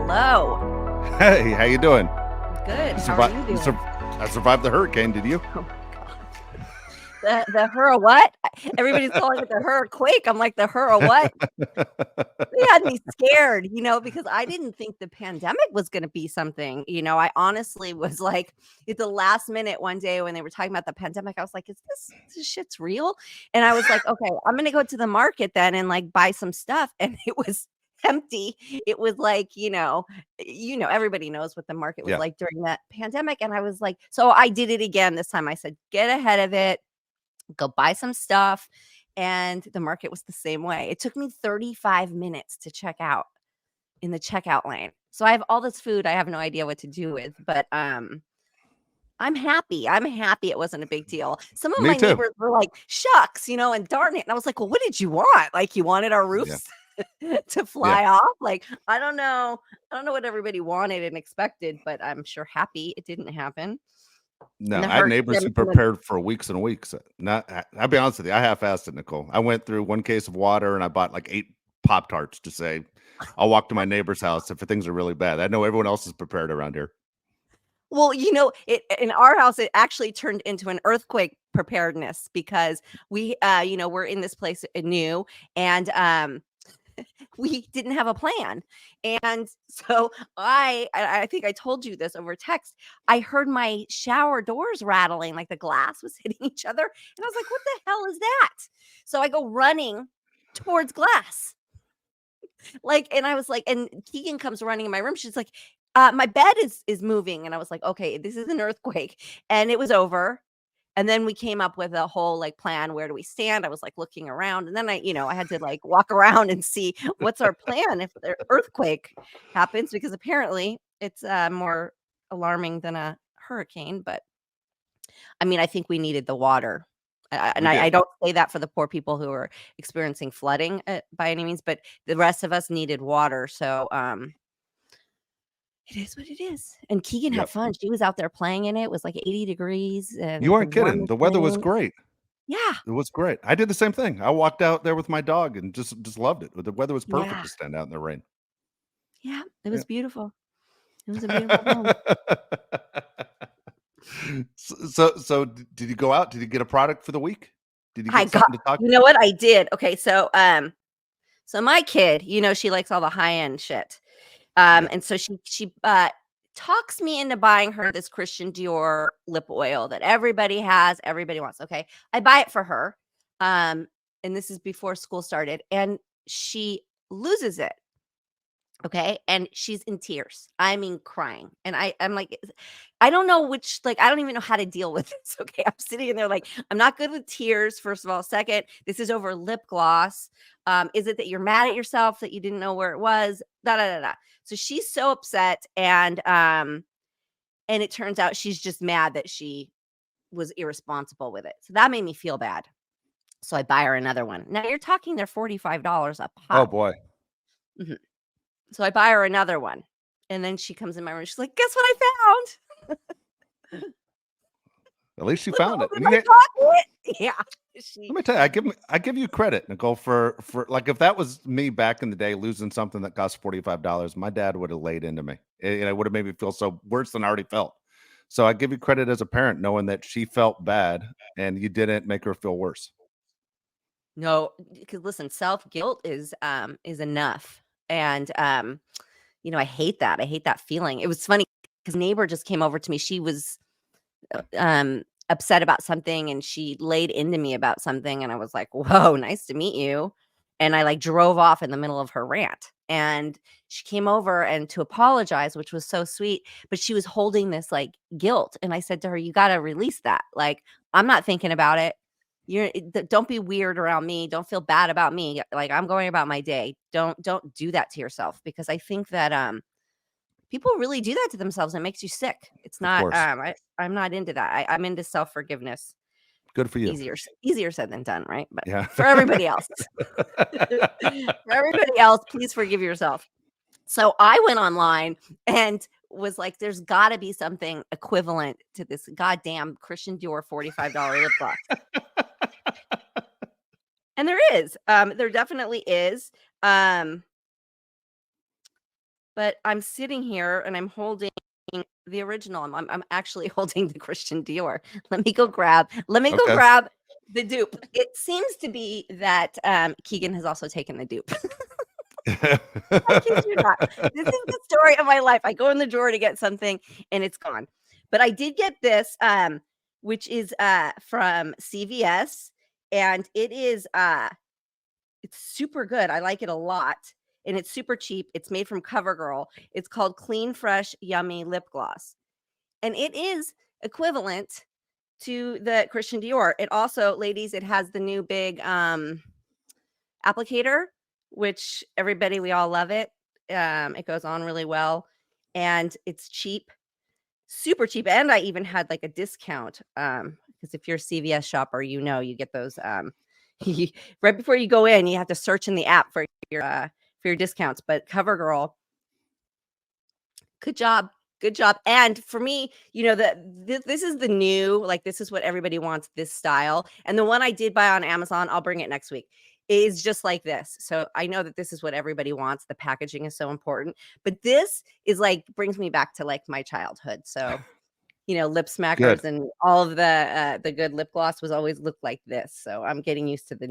Hello. Hey, how you doing? Good. You How are survived. you doing? I survived the hurricane. Did you? Oh my god. The her what? Everybody's calling it the hurricane. I'm like, the her what? They had me scared, because I didn't think the pandemic was gonna be something. I honestly was like, at the last minute one day when they were talking about the pandemic, I was like, "Is this shit's real?" And I was like, "Okay, I'm gonna go to the market then and like buy some stuff." And it was empty. It was like, everybody knows what the market was Yeah. like during that pandemic. And I was like, so I did it again this time. I said, get ahead of it, go buy some stuff. And the market was the same way. It took me 35 minutes to check out in the checkout lane. So I have all this food I have no idea what to do with, but I'm happy. I'm happy it wasn't a big deal. Some of Me my too. neighbors were like, "Shucks," and darn it. And I was like, "Well, what did you want? Like you wanted our Yeah. roofs to Yeah. fly off?" Like, I don't know. I don't know what everybody wanted and expected, but I'm sure happy it didn't happen. And No, the I had hurricane, neighbors who prepared for weeks and weeks. Not. I'll be honest with you. I half-assed it, Nicole. I went through one case of water and I bought like 8 Pop-Tarts to say I'll walk to my neighbor's house if things are really bad. I know everyone else is prepared around here. well, it in our house, it actually turned into an earthquake preparedness because we're in this place new and we didn't have a plan. And so I think I told you this over text. I heard my shower doors rattling, like the glass was hitting each other. And I was like, what the hell is that? So I go running towards glass. And I was like, and Keegan comes running in my room. She's like, my bed is moving. And I was like, okay, this is an earthquake. And it was over. And then we came up with a whole like plan. Where do we stand? I was like looking around, and then I had to like walk around and see what's our plan if the earthquake happens, because apparently it's more alarming than a hurricane. But I mean, I think we needed the water. And We I did. don't say that for the poor people who are experiencing flooding by any means, but the rest of us needed water. So it is what it is. And Keegan had Yep. fun. She was out there playing in it. It was like 80 degrees and You the aren't kidding. warmest The weather was thing. great. Yeah. It was great. I did the same thing. I walked out there with my dog and just loved it. The weather was perfect Yeah. to stand out in the rain. Yeah, it Yeah. was beautiful. It was a beautiful time. Did you go out? Did you get a product for the week? Did you I get got something to talk? You know what? I did. Okay, so my kid, she likes all the high-end shit. Yeah. And so she talks me into buying her this Christian Dior lip oil that everybody has, everybody wants. Okay. I buy it for her. And this is before school started, and she loses it. Okay. And she's in tears. I mean, crying. And I'm like, I don't know I don't even know how to deal with this. Okay. I'm sitting in there like, I'm not good with tears, first of all. Second, this is over lip gloss. Is it that you're mad at yourself that you didn't know where it was? Da da da da. So she's so upset. And it turns out she's just mad that she was irresponsible with it. So that made me feel bad. So I buy her another one. Now you're talking they're $45 a Oh pop. boy. Mhm. So I buy her another one, and then she comes in my room, she's like, "Guess what I found? At least you Look found what it. was in And my you pocket." Yeah. She let me tell you, I give you credit, Nicole, for like if that was me back in the day losing something that cost $45, my dad would have laid into me. It would have made me feel so worse than I already felt. So I give you credit as a parent, knowing that she felt bad and you didn't make her feel worse. No, because listen, self-guilt is enough, and, I hate that, I hate that feeling. It was funny because neighbor just came over to me, she was, upset about something, and she laid into me about something, and I was like, "Whoa, nice to meet you," and I, like, drove off in the middle of her rant, and she came over and to apologize, which was so sweet, but she was holding this, like, guilt, and I said to her, "You gotta release that, like, I'm not thinking about it. Don't be weird around me, don't feel bad about me, like, I'm going about my day. Don't do that to yourself," because I think that, people really do that to themselves, and it makes you sick. It's Of not, course. I'm not into that. I'm into self-forgiveness. Good for you. Easier said than done, right? But Yeah. for everybody else for everybody else, please forgive yourself. So I went online and was like, there's gotta be something equivalent to this goddamn Christian Dior $45 lip gloss. And there is. There definitely is. Um but I'm sitting here and I'm holding the original. I'm actually holding the Christian Dior. Let me go grab Okay. the dupe. It seems to be that Keegan has also taken the dupe. I kid you not. This is the story of my life. I go in the drawer to get something and it's gone. But I did get this, which is from CVS, and it is it's super good. I like it a lot. And it's super cheap. It's made from CoverGirl. It's called Clean Fresh Yummy Lip Gloss. And it is equivalent to the Christian Dior. It also, ladies, it has the new big applicator, which we all love it. It goes on really well and it's cheap, super cheap. And I even had like a discount. Because if you're a CVS shopper, you know, you get those right before you go in, you have to search in the app for your discounts. But CoverGirl, good job. Good job. And for me, you know, this is the new, like, this is what everybody wants, this style. And the one I did buy on Amazon, I'll bring it next week, is just like this. So I know that this is what everybody wants. The packaging is so important. But this is like, brings me back to like my childhood. So, you know, lip smackers Good. and all of the good lip gloss was always looked like this. So I'm getting used to the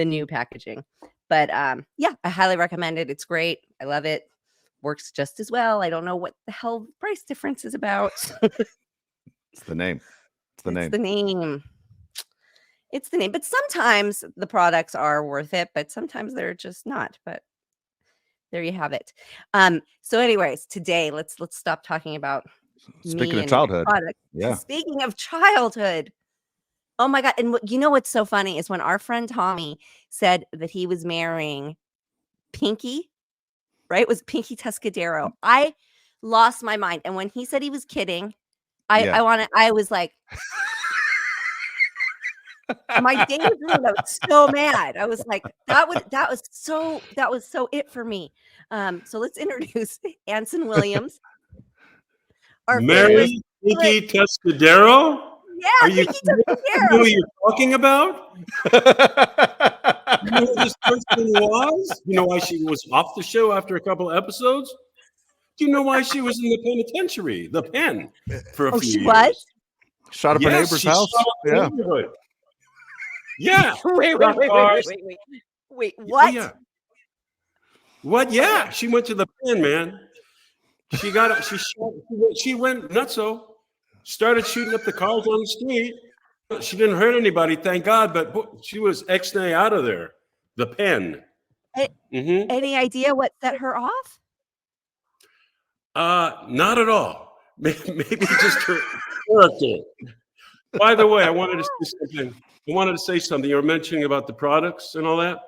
new packaging. But yeah, I highly recommend it. It's great. I love it. Works just as well. I don't know what the hell the price difference is about. It's the name. It's the name. The name. It's the name. But sometimes the products are worth it, but sometimes they're just not. But there you have it. So anyways, today let's stop talking about Speaking me of and childhood. products. Yeah. Speaking of childhood. Oh my God. And you know what's so funny is when our friend Tommy said that he was marrying Pinky, right? It was Pinky Tuscadero. I lost my mind. And when he said he was kidding, I was like, my day was ruined. I was so mad. I was like, that was so it for me. So let's introduce Anson Williams, our favorite. Mary Pinky Tuscadero? Yeah, Are you Pinky know Tuscadero. who you're talking about? You know who this person was? You know why she was off the show after a couple episodes? Do you know why she was in the penitentiary, the pen, for a few She years? was? Shot up a neighbor's she house. shot up the Yeah. neighborhood. Yeah. Wait, Oh, what? yeah. What? Yeah. She went to the pen, man. She got it. She went nutso. Started shooting up the cars on the street. She didn't hurt anybody, thank God, but she was ex-nay out of there. The pen. Any idea what set her off? Not at all. Maybe just her character. By the way, I wanted to say something. You were mentioning about the products and all that.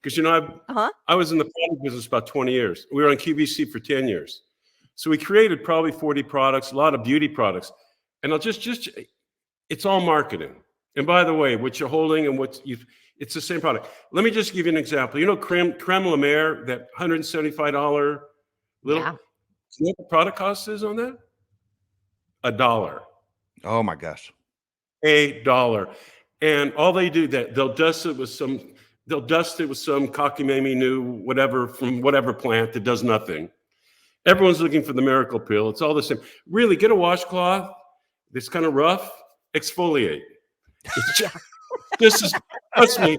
Because, you know, I was in the product business about 20 years. We were on QVC for 10 years. So we created probably 40 products, a lot of beauty products. And I'll just it's all marketing. And by the way, what you're holding and it's the same product. Let me just give you an example. You know, creme la mer, that $175 little. Yeah. You know what the product cost is on that? $1. Oh my gosh. $1. And all they do that they'll dust it with some cockamamie new whatever from whatever plant that does nothing. Everyone's looking for the miracle pill. It's all the same. Really, get a washcloth. It's kind of rough. Exfoliate. Trust me,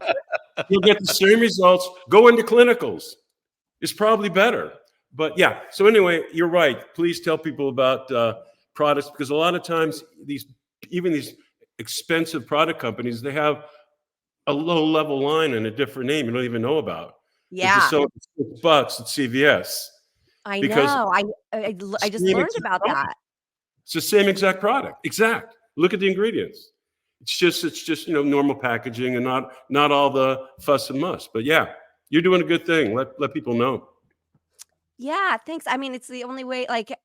you'll get the same results. Go into clinicals. It's probably better. But yeah, so anyway, you're right. Please tell people about products, because a lot of times these expensive product companies, they have a low-level line and a different name you don't even know about. Yeah. It's $6 at CVS. I know. I just learned about that. It's the same exact product. Exact. Look at the ingredients. It's just normal packaging and not all the fuss and muss. But yeah, you're doing a good thing. Let people know. Yeah, thanks. I mean, it's the only way. Like,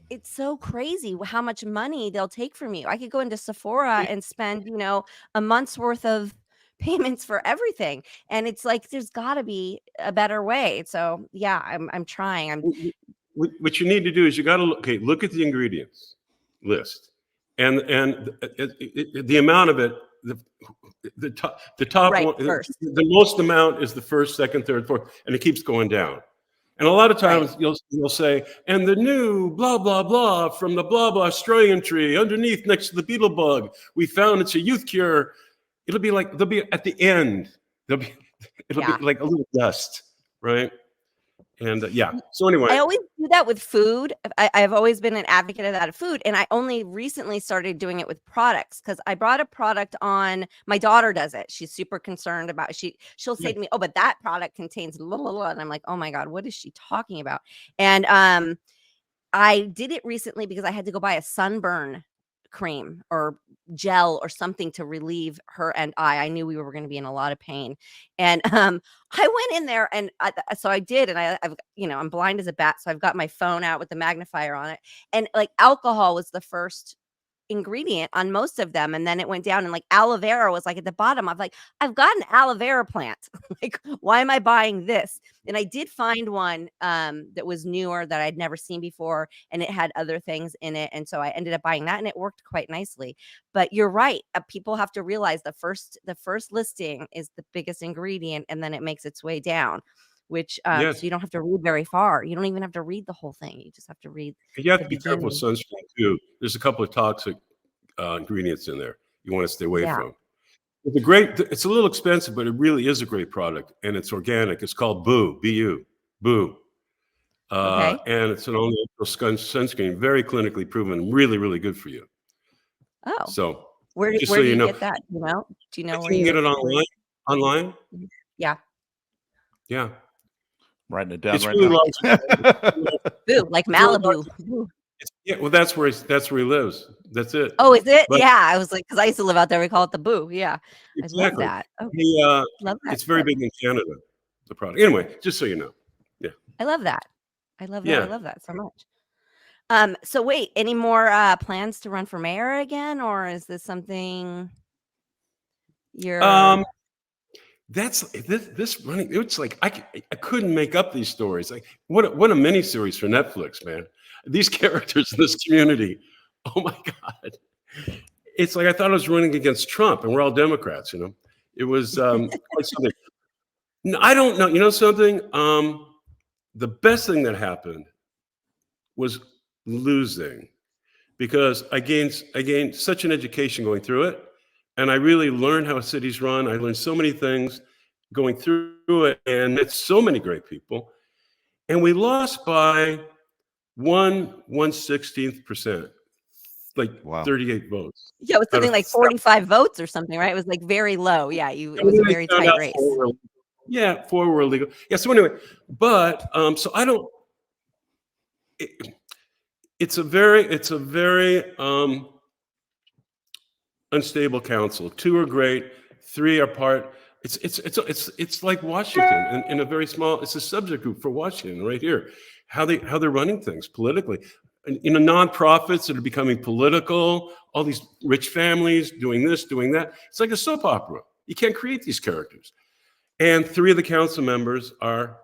it's so crazy how much money they'll take from you. I could go into Sephora and spend a month's worth of payments for everything, and it's like there's got to be a better way. So yeah, I'm trying. What you need to do is you got to look at the ingredients list, and the amount of it. The top right, one, first. the most amount is the first, second, third, fourth, and it keeps going down. And a lot of times you'll say, and the new blah, blah, blah from the blah, blah Australian tree underneath next to the beetle bug, we found it's a youth cure. It'll be like, they'll be at the end. It'll be like a little dust, right? And so anyway. I always do that with food. I've always been an advocate of that of food. And I only recently started doing it with products because I brought a product on. My daughter does it. She's super concerned about it. She'll say to me, oh, but that product contains blah, blah, blah. And I'm like, oh my God, what is she talking about? And I did it recently because I had to go buy a sunburn cream or gel or something to relieve her and I knew we were going to be in a lot of pain. And I went in there and so I did. And I've, I'm blind as a bat. So I've got my phone out with the magnifier on it. And like alcohol was the first ingredient on most of them, and then it went down, and like aloe vera was like at the bottom. I'm like, I've got an aloe vera plant. Like, why am I buying this? And I did find one that was newer that I'd never seen before, and it had other things in it, and so I ended up buying that, and it worked quite nicely. But you're right, people have to realize the first listing is the biggest ingredient, and then it makes its way down, which so you don't have to read very far. You don't even have to read the whole thing. You just have to read. You have to be careful with sunscreen too. There's a couple of toxic ingredients in there you want to stay away from. It's a little expensive, but it really is a great product, and it's organic. It's called Boo, B-U, Boo. And it's an all-natural sunscreen, very clinically proven, really, really good for you. Oh, so where do you get that? Do you know where you can get it online? Yeah. Yeah. Writing it down. It's really now. Boo, like Malibu. Well, that's where he lives. That's it. Oh, is it? But, I was like, because I used to live out there. We call it the Boo. Yeah, exactly. I love that. Oh, love that. It's very big in Canada. The product. Anyway, just so you know. Yeah. I love that. I love that. I love that so much. So wait, any more plans to run for mayor again, or is this something you're? That's this running. It's like I couldn't make up these stories. Like what a mini series for Netflix, man. These characters in this community. Oh my God. It's like I thought I was running against Trump, and we're all Democrats. It was quite something. No, I don't know. You know something? The best thing that happened was losing, because I gained such an education going through it. And I really learned how cities run. I learned so many things going through it, and met so many great people. And we lost by 1/16%, like 38 votes. Yeah, it was something like 45 votes or something, right? It was like very low. Yeah, it was a very tight race. 4 were illegal. Yeah. So anyway, but so I don't. It's a very unstable council. 2 are great, 3 are part. It's like Washington in a very small. It's a subject group for Washington right here. How they're running things politically, and, nonprofits that are becoming political. All these rich families doing this, doing that. It's like a soap opera. You can't create these characters. And 3 of the council members are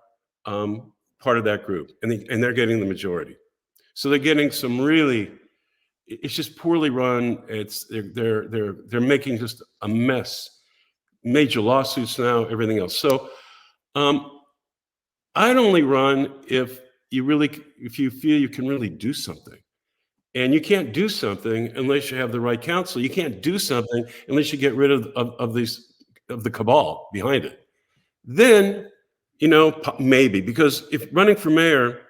part of that group, and they're getting the majority. So they're getting some really. It's just poorly run. They're making just a mess. Major lawsuits now, everything else. So I'd only run if you feel you can really do something. And you can't do something unless you have the right counsel. You can't do something unless you get rid of the cabal behind it. Then, maybe, because if running for mayor,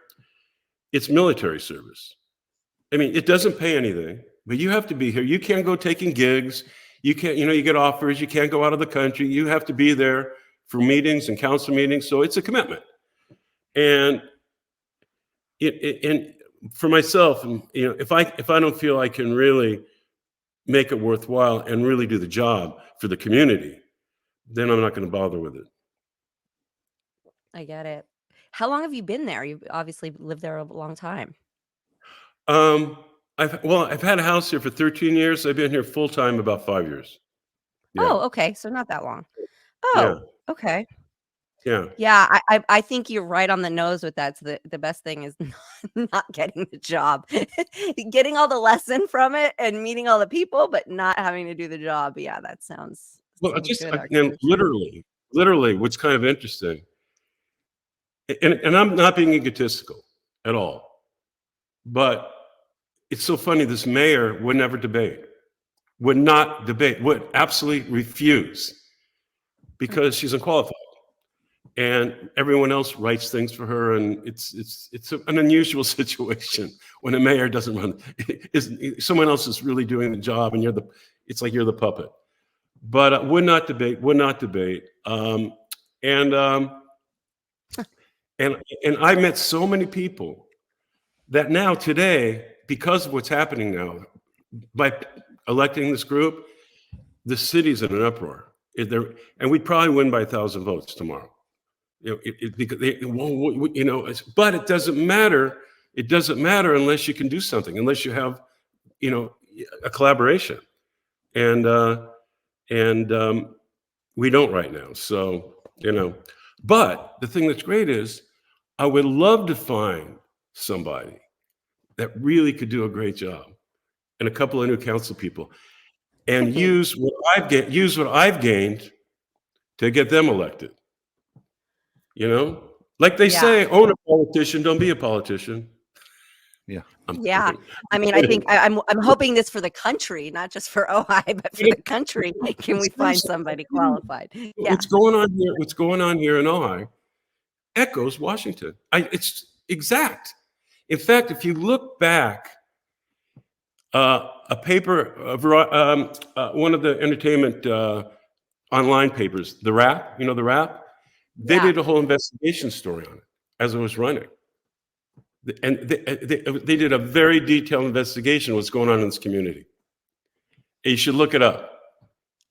it's military service. I mean, it doesn't pay anything, but you have to be here. You can't go taking gigs. You can't, you get offers. You can't go out of the country. You have to be there for meetings and council meetings. So it's a commitment. And and for myself, if I don't feel I can really make it worthwhile and really do the job for the community, then I'm not going to bother with it. I get it. How long have you been there? You've obviously lived there a long time. I've had a house here for 13 years. I've been here full time about 5 years. Yeah. Oh, okay. So not that long. Oh, yeah. Okay. Yeah. Yeah. I think you're right on the nose with that. So the best thing is not getting the job, getting all the lesson from it and meeting all the people, but not having to do the job. Yeah. That sounds. Well, literally, what's kind of interesting and I'm not being egotistical at all, but it's so funny. This mayor would never debate, would not debate, would absolutely refuse because she's unqualified. And everyone else writes things for her, and it's an unusual situation when a mayor doesn't run. Someone else is really doing the job, and it's like you're the puppet. But would not debate. And I met so many people that now today, because of what's happening now, by electing this group, the city's in an uproar. And we'd probably win by 1,000 votes tomorrow. Because but it doesn't matter. It doesn't matter unless you can do something, unless you have, a collaboration, and we don't right now. So, but the thing that's great is I would love to find somebody that really could do a great job, and a couple of new council people, and use what I've gained to get them elected. Like they say, own a politician, don't be a politician. Yeah. Yeah. I mean, I think I'm hoping this for the country, not just for Ojai, but for the country. Can we find somebody qualified? Yeah. What's going on here in Ojai echoes Washington. It's exact. In fact, if you look back, a paper, one of the entertainment online papers, The Wrap, The Wrap, they did a whole investigation story on it as it was running. And they did a very detailed investigation of what's going on in this community. And you should look it up.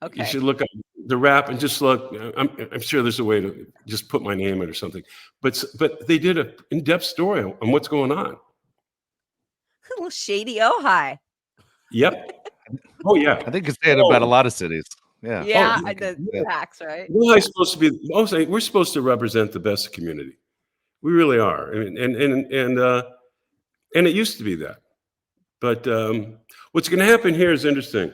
Okay. You should look up The Wrap and just look. I'm sure there's a way to just put my name in or something. But they did an in-depth story on what's going on. A little shady Ojai. Yep. Oh, yeah. I think it's saying about a lot of cities. Yeah. Yeah, the facts, right? We're supposed to be. We're supposed to represent the best community. We really are, and it used to be that. But what's going to happen here is interesting.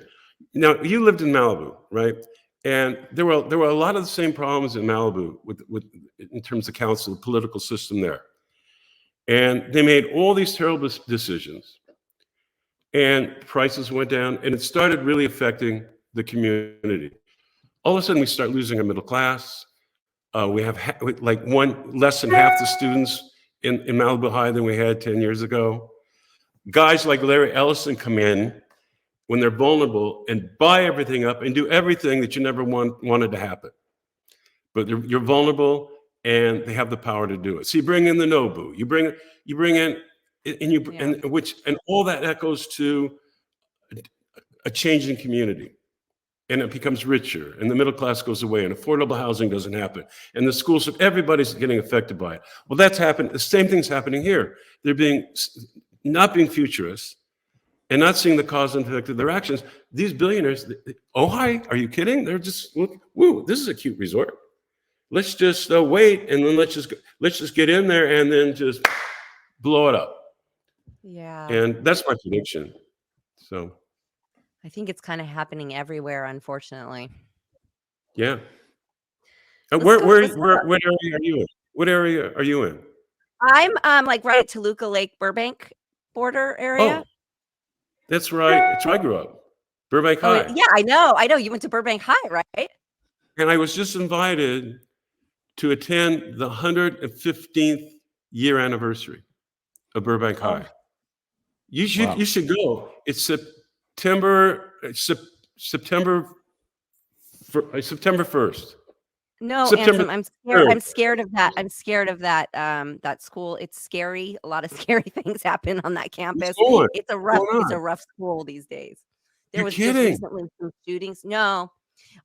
Now, you lived in Malibu, right? And there were a lot of the same problems in Malibu with in terms of council, the political system there. And they made all these terrible decisions, and prices went down, and it started really affecting the community. All of a sudden, we start losing our middle class. We have less than half the students in Malibu High than we had 10 years ago. Guys like Larry Ellison come in when they're vulnerable and buy everything up and do everything that you never wanted to happen. But you're vulnerable, and they have the power to do it. So you bring in the Nobu, you bring in, and all that echoes to a changing community. And it becomes richer, and the middle class goes away, and affordable housing doesn't happen, and the schools, everybody's getting affected by it. Well, that's happened. The same thing's happening here. They're not being futurists and not seeing the cause and effect of their actions. These billionaires, Ojai, are you kidding? They're just, look, woo, this is a cute resort. Let's just wait, and then let's just get in there and then just blow it up. Yeah. And that's my prediction. So. I think it's kind of happening everywhere, unfortunately. Yeah. What area are you in? What area are you in? I'm like right at Toluca Lake, Burbank border area. Oh, that's right. That's where I grew up. Burbank High. Yeah, I know. You went to Burbank High, right? And I was just invited to attend the 115th year anniversary of Burbank High. You should go. It's September 1st. No, September Anson, I'm scared of that. I'm scared of that school. It's scary. A lot of scary things happen on that campus. It's a rough school these days. There was just recently some shootings. No.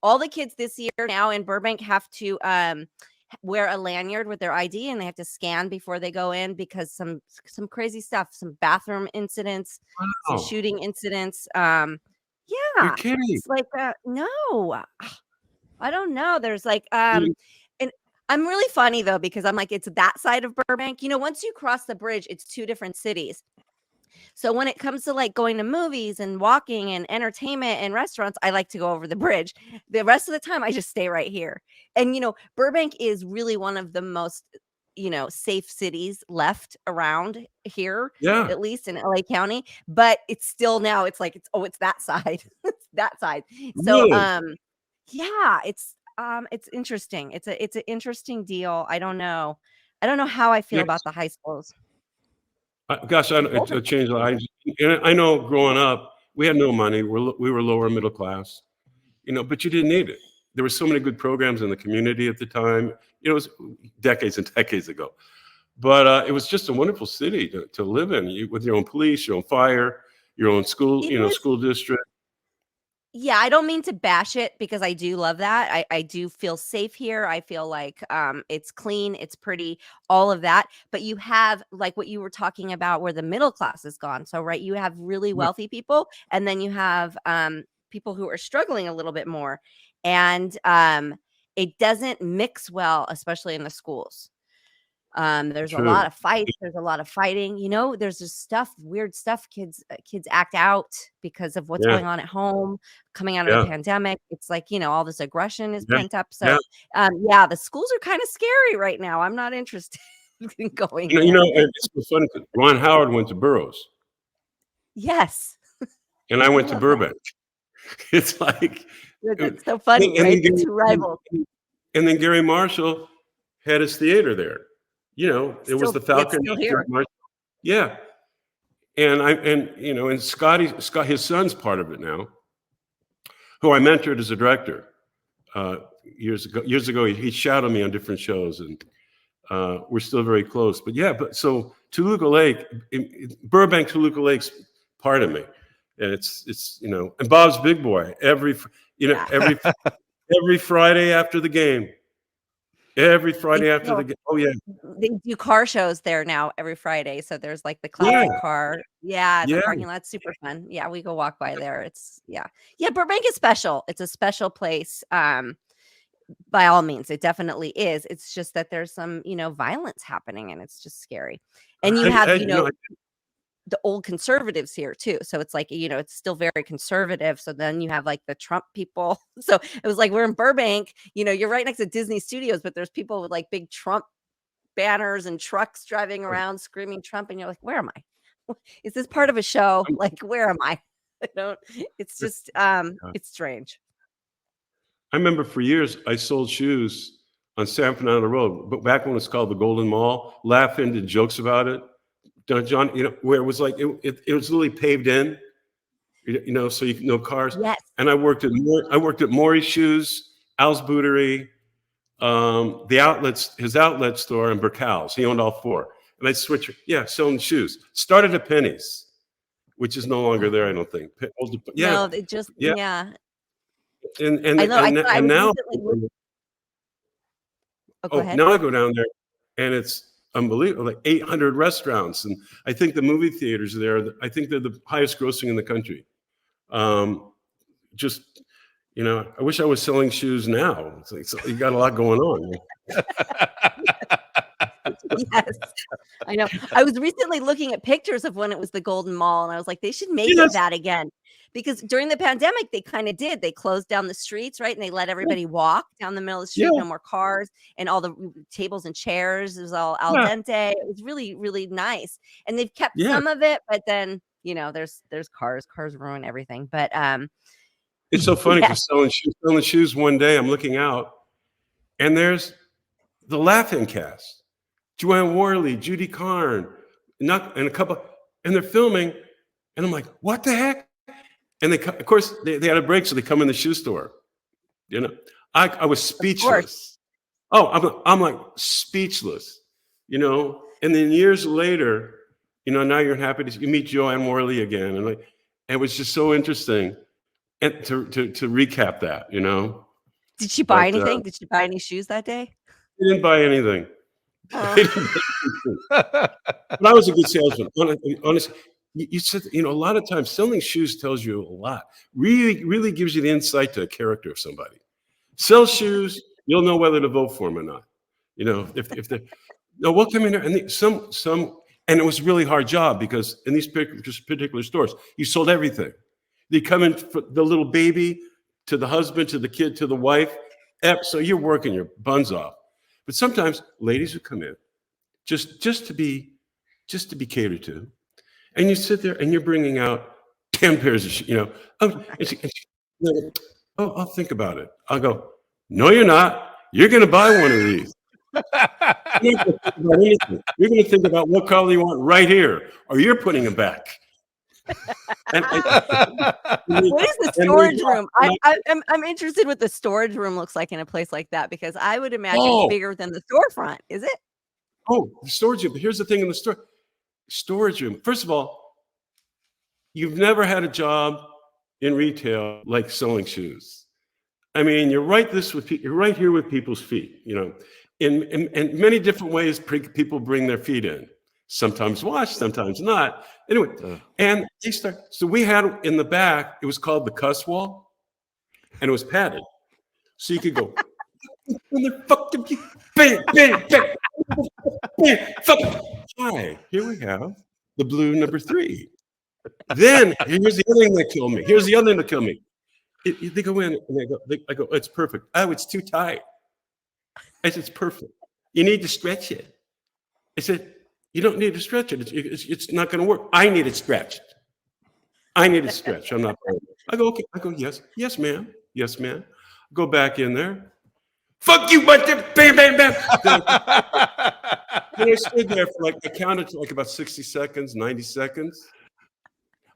All the kids this year now in Burbank have to wear a lanyard with their ID, and they have to scan before they go in because some crazy stuff, some bathroom incidents, some shooting incidents. Yeah, you're kidding. It's like no, I don't know. There's like and I'm really funny though because I'm like it's that side of Burbank. Once you cross the bridge, it's two different cities. So when it comes to like going to movies and walking and entertainment and restaurants, I like to go over the bridge. The rest of the time, I just stay right here. And, Burbank is really one of the most safe cities left around here, Yeah. at least in LA County, but it's still now it's like it's that side. It's that side. So Really? yeah, it's interesting. It's an interesting deal. I don't know. I don't know how I feel Yes. about the high schools. Gosh, Both it changed a lot. And I know growing up, we had no money. We were lower middle class, but you didn't need it. There were so many good programs in the community at the time. It was decades and decades ago. But it was just a wonderful city to live in, with your own police, your own fire, your own school, It is. school district. Yeah, I don't mean to bash it because I do love that. I do feel safe here. I feel like it's clean, it's pretty, all of that. But you have like what you were talking about where the middle class is gone. So right, you have really Right. wealthy people, and then you have people who are struggling a little bit more. And it doesn't mix well, especially in the schools. There's a lot True. of fights, there's a lot of fighting, there's just weird stuff kids act out because of what's Yeah. going on at home, coming out of the Yeah. pandemic. It's like, all this aggression is Yeah. pent up. Yeah. So yeah, the schools are kind of scary right now. I'm not interested in going there. It's so funny 'cause Ron Howard went to Burroughs Yes. and I I went to love that. Burbank. It's like, That's so funny, and right? then The two rivals. and then Gary Marshall had his theater there. It was the It's Falcon. still Gary here. Marshall. Yeah. And Scott, his son's part of it now, who I mentored as a director years ago. Years ago, he shouted me on different shows, and we're still very close. But yeah, so Toluca Lake, Burbank, Toluca Lake's part of me, and it's and Bob's Big Boy every Friday after the game. Every Friday after the game. Oh yeah. They do car shows there now every Friday. So there's like the Yeah. classic car. Yeah, the Yeah. parking lot's super fun. Yeah, we go walk by there. Yeah, Burbank is special. It's a special place. By all means, it definitely is. It's just that there's some, violence happening, and it's just scary. And you have, the old conservatives here too. So it's like, it's still very conservative. So then you have like the Trump people. So it was like, we're in Burbank, you're right next to Disney Studios, but there's people with like big Trump banners and trucks driving around screaming Trump. And you're like, where am I? Is this part of a show? Like, where am I? It's just, it's strange. I remember for years I sold shoes on San Fernando Road, but back when it was called the Golden Mall, laughing and jokes about it. John, where it was like it was literally paved in, so you no cars. Yes. And I worked at Maury's Shoes, Al's Bootery, his outlet store, and Burkow's. He owned all four. And I switched, selling shoes. Started at Penny's, which is no longer there, I don't think. No, they just yeah. And I know. and now, go ahead. now I go down there, and it's unbelievable, like 800 restaurants, and I think the movie theaters there, I think they're the highest grossing in the country. Just, I wish I was selling shoes now. It's like, so you got a lot going on. Yes, I know. I was recently looking at pictures of when it was the Golden Mall, and I was like, they should make it that again. Because during the pandemic, they kind of did. They closed down the streets, right? And they let everybody walk down the middle of the street, no more cars, and all the tables and chairs. It was all al dente. It was really, really nice. And they've kept some of it, but then, there's cars. Cars ruin everything. But it's so funny because selling shoes one day, I'm looking out, and there's the Laughing Cast. Joanne Worley, Judy Carn, and a couple, and they're filming, and I'm like, what the heck? And of course, they had a break, so they come in the shoe store. I was speechless. Oh, I'm like speechless, And then years later, now you're happy you meet Joanne Worley again, and it was just so interesting, and to recap that, Did she buy anything? Did she buy any shoes that day? She didn't buy anything. But I was a good salesman. Honestly, you said, a lot of times selling shoes tells you a lot. Really, really gives you the insight to the character of somebody. Sell shoes, you'll know whether to vote for them or not. If they we'll come in there, and and it was a really hard job because in these particular stores, you sold everything. They come in for the little baby, to the husband, to the kid, to the wife. So you're working your buns off. But sometimes ladies would come in just to be catered to. And you sit there and you're bringing out 10 pairs of shoes, Oh, I'll think about it. I'll go, no, you're not. You're going to buy one of these. You're going to think about what color you want right here, or you're putting them back. What is the storage room? I'm interested what the storage room looks like in a place like that, because I would imagine it's bigger than the storefront. Is it? Oh, the storage room. Here's the thing in the storage room. First of all, you've never had a job in retail like selling shoes. I mean, you're right here with people's feet. In many different ways, people bring their feet in. Sometimes washed, sometimes not. Anyway, and so we had in the back, it was called the cuss wall, and it was padded. So you could go, bang, bang, bang, bang, fuck. Hi, here we have the blue number 3. Then here's the other thing that killed me. They go in and I go, it's perfect. Oh, it's too tight. I said, it's perfect. You need to stretch it. I said, you don't need to stretch it. It's not going to work. I need it stretched. I'm not. I go, okay. I go, yes, ma'am. Yes, ma'am. Go back in there. Fuck you, but bam, bam, bam. Then I stood there for I counted to about 60 seconds, 90 seconds.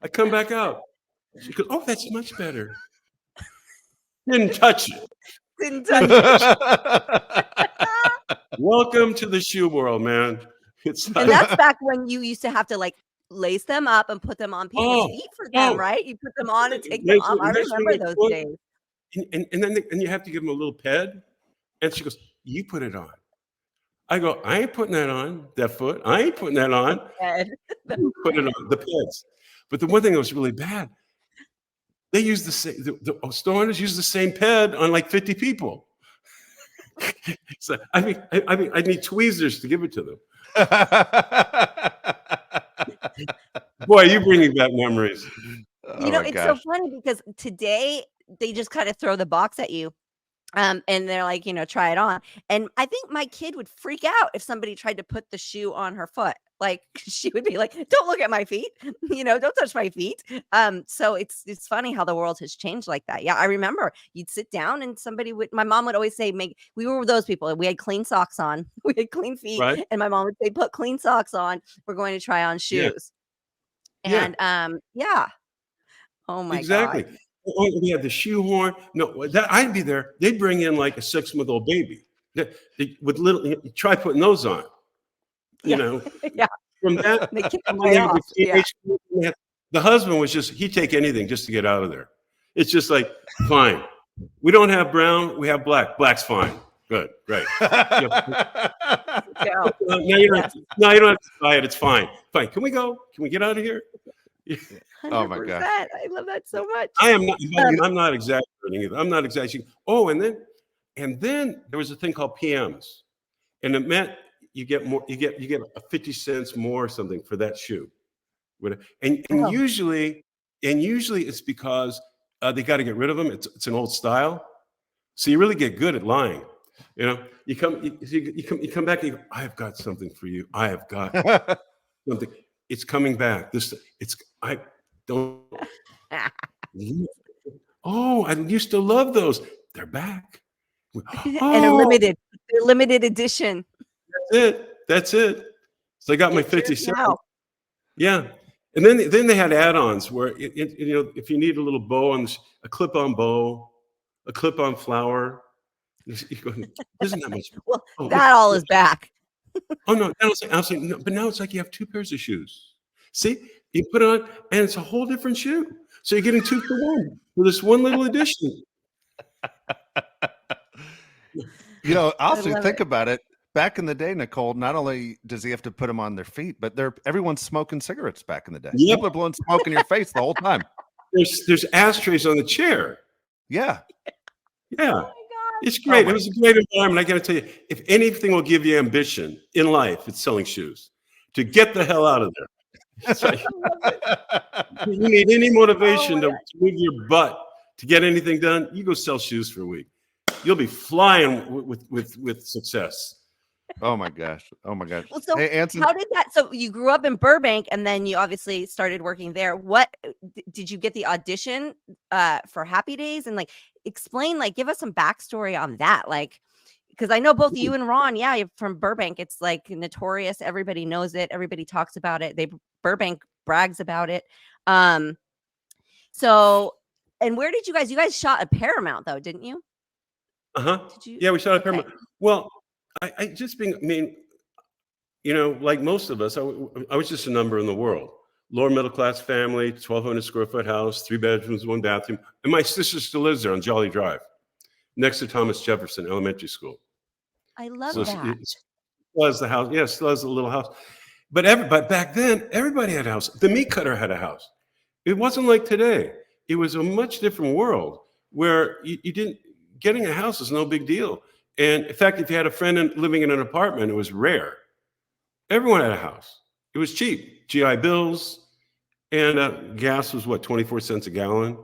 I come back out. She goes, oh, that's much better. Didn't touch it. Welcome to the shoe world, man. And that's back when you used to have to lace them up and put them on people's feet for them, right? You put them on and take them off. I remember those days. And then you have to give them a little ped. And she goes, you put it on. I go, I ain't putting that on, that foot. I ain't putting that on. Put it on, the peds. But the one thing that was really bad, they used the store owners used the same ped on 50 people. So I mean, I need tweezers to give it to them. Boy, you're bringing back memories. It's so funny because today they just kind of throw the box at you. And they're like, try it on. And I think my kid would freak out if somebody tried to put the shoe on her foot. She would be like, don't look at my feet, don't touch my feet. So it's funny how the world has changed like that. Yeah, I remember you'd sit down and my mom would always say, we were those people. We had clean socks on, we had clean feet. Right. And my mom would say, put clean socks on. We're going to try on shoes. Yeah. And oh my God. Oh, we had the shoehorn. No, I'd be there. They'd bring in a 6-month-old baby. They would try putting those on. Yeah. From that, the husband was he'd take anything just to get out of there. It's just fine. We don't have brown. We have black. Black's fine. Good. Great. Now you don't have to buy it. It's fine. Fine. Can we go? Can we get out of here? 100%. Oh my God. I love that so much. I'm not exaggerating either. I'm not exaggerating. Oh, and then there was a thing called PMs. And it meant you get more, you get 50 cents more or something for that shoe. And usually it's because they got to get rid of them. It's an old style. So you really get good at lying. You come back and you go, I have got something for you. I have got something. It's coming back. I don't. Oh, I used to love those. They're back. And they're limited edition. That's it. So I got my 50 cents. Yeah. And then they had add-ons where, if you need a little bow, a clip-on bow, a clip-on flower, isn't that much? Well, that all is back. Oh, no. I was saying, no, but now it's you have 2 pairs of shoes. See? You put it on, and it's a whole different shoe. So you're getting 2 for 1 for this one little addition. Also think about it. Back in the day, Nicole, not only does he have to put them on their feet, but everyone's smoking cigarettes back in the day. Yep. People are blowing smoke in your face the whole time. There's ashtrays on the chair. Yeah. Yeah. Oh, it's great. It was a great environment. I got to tell you, if anything will give you ambition in life, it's selling shoes. To get the hell out of there. You need any motivation to move your butt to get anything done, you go sell shoes for a week. You'll be flying with success. Oh my gosh. Oh my gosh. Well, so Hey, Anson. how did that? So you grew up in Burbank, and then you obviously started working there. What did you get the audition for Happy Days? And like, explain, like, give us some backstory on that. Like, because I know both you and Ron, yeah, you're from Burbank. It's like notorious. Everybody knows it. Everybody talks about it. Burbank brags about it. So, and where did you guys shot at Paramount though, didn't you? Did you? Yeah, we shot at Okay. Paramount. Well, I mean, you know, like most of us, I was just a number in the world. Lower middle class family, 1,200 square foot house, 3 bedrooms, 1 bathroom. And my sister still lives there on Jolly Drive, next to Thomas Jefferson Elementary School. I love So that. it still has the house. Yeah, it still has a little house. But back then, everybody had a house. The meat cutter had a house. It wasn't like today. It was a much different world where you didn't, getting a house is no big deal. And in fact, if you had a friend living in an apartment, it was rare. Everyone had a house. It was cheap. GI Bills, and gas was what, 24 cents a gallon?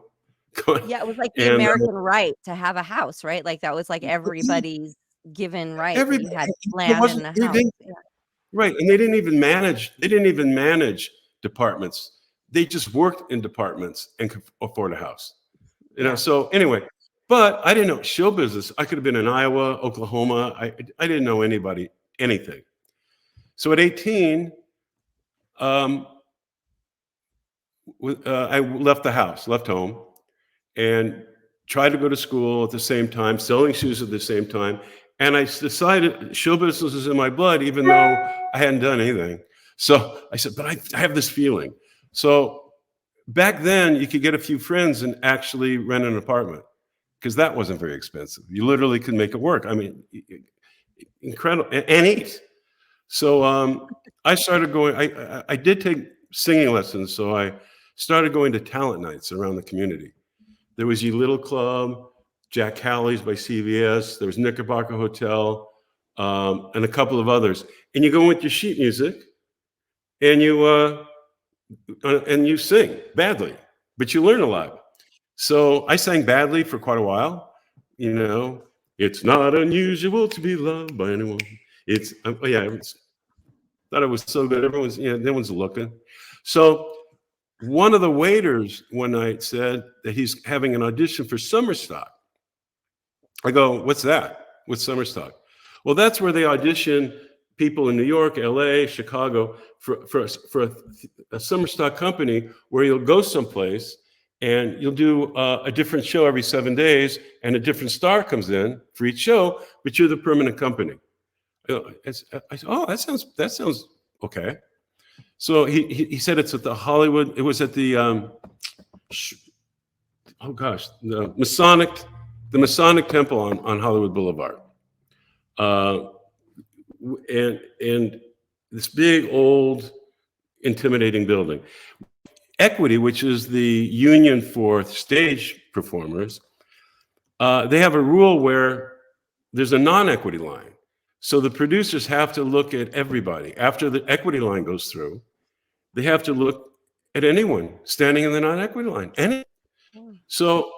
Yeah, it was like the And American right to have a house, right? Like that was like everybody's given right that you had land and a house. Yeah. Right, and they didn't even manage departments. They just worked in departments and could afford a house. You know, so anyway, but I didn't know show business. I could have been in Iowa, Oklahoma. I didn't know anything. So at 18, I left home, and tried to go to school at the same time, selling shoes at the same time. And I decided show business is in my blood, even though I hadn't done anything. So I said, but I have this feeling. So back then, you could get a few friends and actually rent an apartment, because that wasn't very expensive. You literally could make it work. I mean, incredible, and eat. So I started going, I did take singing lessons. So I started going to talent nights around the community. There was Ye Little Club, Jack Halley's by CVS. There was Knickerbocker Hotel, and a couple of others. And you go with your sheet music, and you sing badly, but you learn a lot. So I sang badly for quite a while. You know, it's not unusual to be loved by anyone. Thought it was so good. Everyone's looking. So one of the waiters one night said that he's having an audition for Summer Stock. I go, what's that? What's Summer Stock? Well, that's where they audition people in New York, LA, Chicago for a Summer Stock company, where you'll go someplace and you'll do a different show every 7 days, and a different star comes in for each show, but you're the permanent company. I said, oh, that sounds okay. So he said it's at the Hollywood. It was at the the Masonic Temple on Hollywood Boulevard, and this big old intimidating building. Equity, which is the union for stage performers, they have a rule where there's a non-equity line. So the producers have to look at everybody. After the equity line goes through, they have to look at anyone standing in the non-equity line. So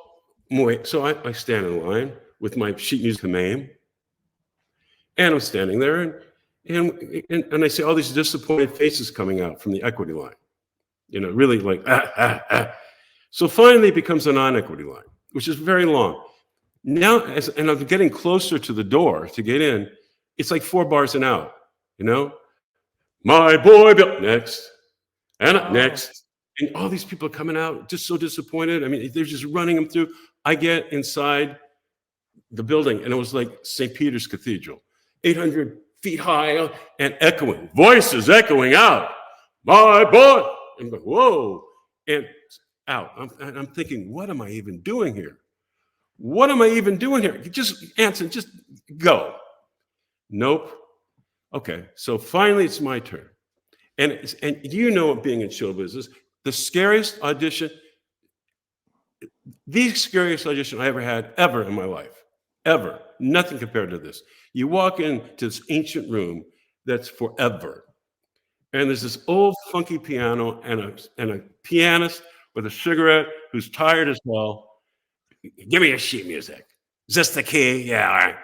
I stand in line with my sheet music name, and I'm standing there, and I see all these disappointed faces coming out from the equity line. You know, really like, So finally it becomes a non-equity line, which is very long. Now, and I'm getting closer to the door to get in, it's like 4 bars and out, you know? My boy Bill, next, and next. And all these people are coming out just so disappointed. I mean, they're just running them through. I get inside the building, and it was like St. Peter's Cathedral, 800 feet high and echoing, voices echoing out, my boy. And go, whoa, and out. I'm thinking, what am I even doing here? What am I even doing here? Anson, just go. Nope. Okay, so finally it's my turn. And you know, being in show business, the scariest audition I ever had in my life, ever. Nothing compared to this. You walk into this ancient room that's forever. And there's this old funky piano and a pianist with a cigarette who's tired as well. Give me your sheet music. Is this the key? Yeah, all right.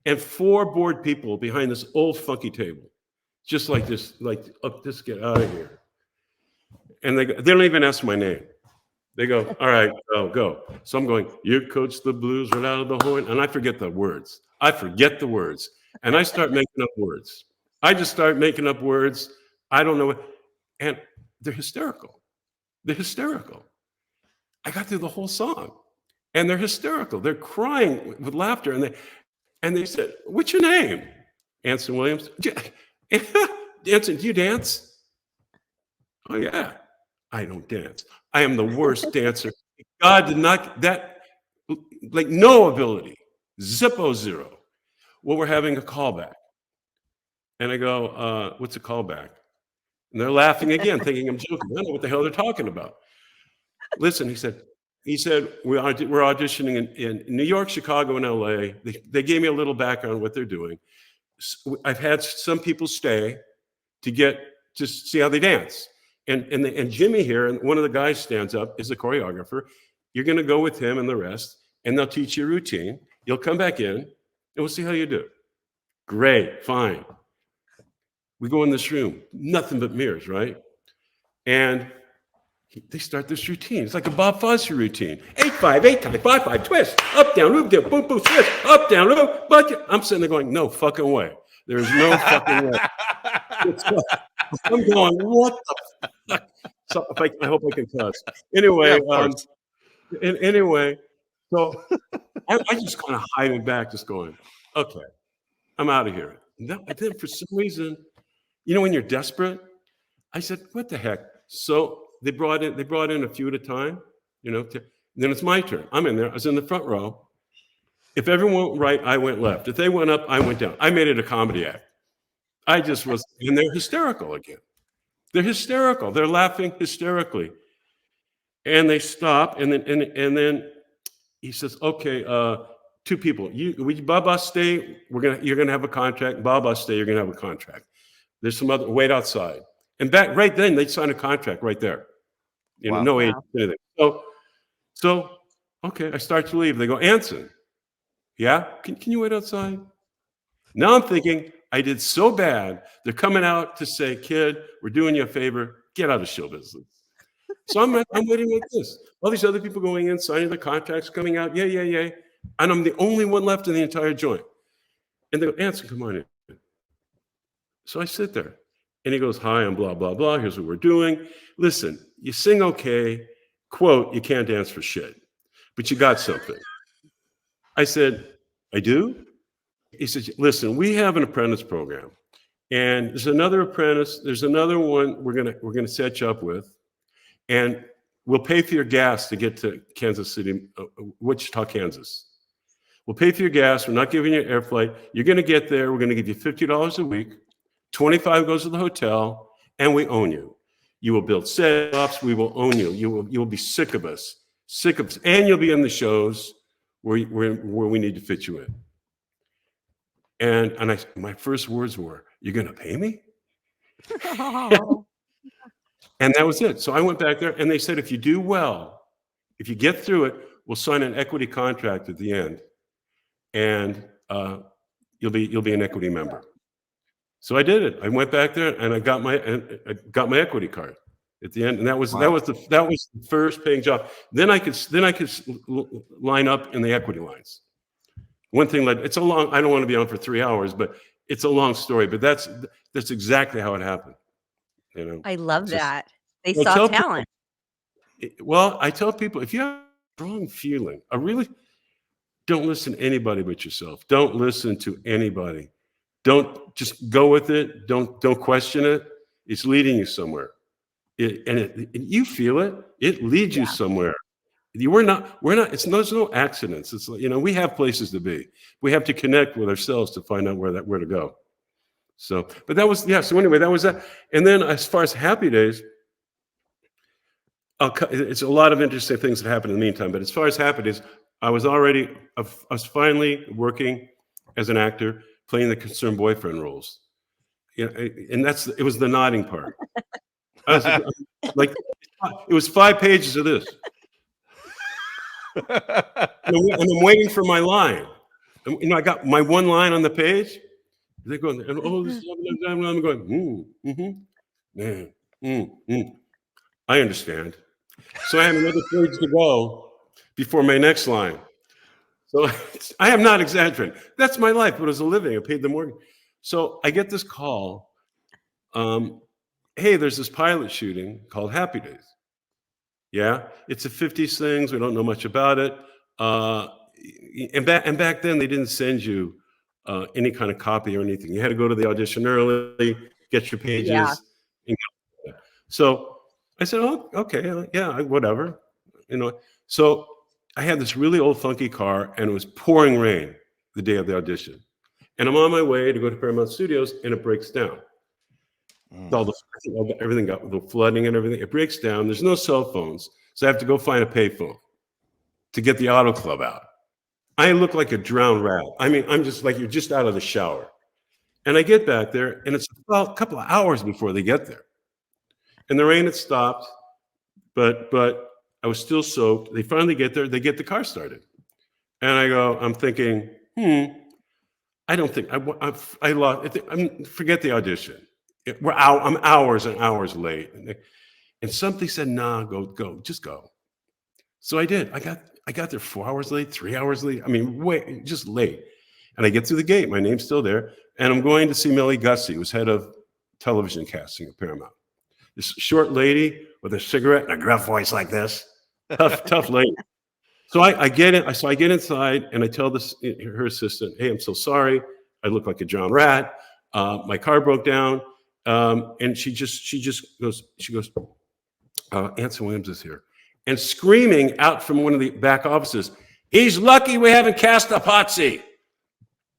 and 4 bored people behind this old funky table, just like this, like, oh, just get out of here. And they don't even ask my name. They go, all right, go. So I'm going, you coach the Blues right out of the horn. And I forget the words. And I start making up words. I just start making up words. I don't know what. And they're hysterical. I got through the whole song. And they're hysterical. They're crying with laughter. And they said, what's your name? Anson Williams. Anson, do you dance? Oh, yeah. I don't dance. I am the worst dancer. God did not, like no ability, zippo zero. Well, we're having a callback. And I go, what's a callback? And they're laughing again, thinking I'm joking. I don't know what the hell they're talking about. Listen, he said, we're auditioning in New York, Chicago, and LA. They gave me a little background on what they're doing. I've had some people stay to see how they dance. And Jimmy here, and one of the guys stands up, is the choreographer. You're going to go with him and the rest, and they'll teach you a routine. You'll come back in, and we'll see how you do. Great, fine. We go in this room, nothing but mirrors, right? And they start this routine. It's like a Bob Fosse routine. 8-5, 8-5, 5-5, twist, up, down, move, down, boom, boom, twist, up, down, move, bucket. I'm sitting there going, no fucking way. There's no fucking way. I'm going, what the fuck? So I hope I can cuss. Anyway, anyway, so I just kind of hiding back, just going, okay, I'm out of here. And then for some reason, when you're desperate, I said, what the heck? So they brought in a few at a time, then it's my turn. I'm in there. I was in the front row. If everyone went right, I went left. If they went up, I went down. I made it a comedy act. I just was, and they're hysterical again. They're hysterical. They're laughing hysterically. And they stop, and then he says, okay, 2 people. Baba stay, you're gonna have a contract. Baba stay, you're gonna have a contract. There's some other, wait outside. And back right then, they signed a contract right there. Wow. No age, anything. So, okay, I start to leave. They go, Anson, yeah? Can you wait outside? Now I'm thinking, I did so bad, they're coming out to say, kid, we're doing you a favor, get out of show business. So I'm waiting like this. All these other people going in, signing the contracts, coming out, yeah. And I'm the only one left in the entire joint. And they go, Anson, come on in. So I sit there. And he goes, hi, I'm blah, blah, blah. Here's what we're doing. Listen, you sing okay. Quote, you can't dance for shit. But you got something. I said, I do? He said, listen, we have an apprentice program. And there's another apprentice. There's another one we're gonna set you up with. And we'll pay for your gas to get to Kansas City, Wichita, Kansas. We'll pay for your gas. We're not giving you an air flight. You're going to get there. We're going to give you $50 a week. 25 goes to the hotel, and we own you. You will build setups. We will own you. You will be sick of us, and you'll be in the shows where we need to fit you in. And my first words were, "You're going to pay me?" And that was it. So I went back there, and they said, if you do well, if you get through it, we'll sign an equity contract at the end, and you'll be an equity member. So I did it. I went back there, and I got my equity card at the end, and that was the first paying job. Then I could line up in the equity lines. One thing it's a long. I don't want to be on for 3 hours, but it's a long story. But that's exactly how it happened. I love that. They saw talent. Well, I tell people, if you have a strong feeling, don't listen to anybody but yourself. Don't listen to anybody. Don't just go with it. Don't question it. It's leading you somewhere. You feel it. It leads you somewhere. We're not, there's no accidents. It's like, we have places to be. We have to connect with ourselves to find out where to go. So, but that was, so anyway, that was that. And then as far as happy days, it's a lot of interesting things that happened in the meantime, but as far as happy days, I was finally working as an actor, playing the concerned boyfriend roles. And it was the nodding part. It was 5 pages of this. And I'm waiting for my line. And, I got my one line on the page. They're going, and this is, I'm going, man, I understand. So I have another page to go before my next line. So I am not exaggerating. That's my life, but as a living, I paid the mortgage. So I get this call. Hey, there's this pilot shooting called Happy Days. Yeah, it's a 50s things. We don't know much about it. And back then, they didn't send you any kind of copy or anything. You had to go to the audition early, get your pages. Yeah. So I said, oh, okay, yeah, whatever. So I had this really old funky car, and it was pouring rain the day of the audition. And I'm on my way to go to Paramount Studios, and it breaks down. Everything got the flooding and everything. It breaks down. There's no cell phones, so I have to go find a payphone to get the auto club out. I look like a drowned rat. I mean, I'm just like you're just out of the shower. And I get back there, and it's about a couple of hours before they get there. And the rain had stopped, but I was still soaked. They finally get there. They get the car started. And I'm thinking, I don't think, I lost, forget the audition. I'm hours and hours late. And something said, nah, go, just go. So I did. I got there 4 hours late, 3 hours late. I mean, just late. And I get through the gate. My name's still there. And I'm going to see Millie Gussie, who's head of television casting at Paramount. This short lady with a cigarette and a gruff voice like this. Tough lady. So I get in. So I get inside and I tell her assistant, hey, I'm so sorry. I look like a drowned rat. My car broke down. And she goes, Anson Williams is here. And screaming out from one of the back offices, he's lucky we haven't cast a potsy.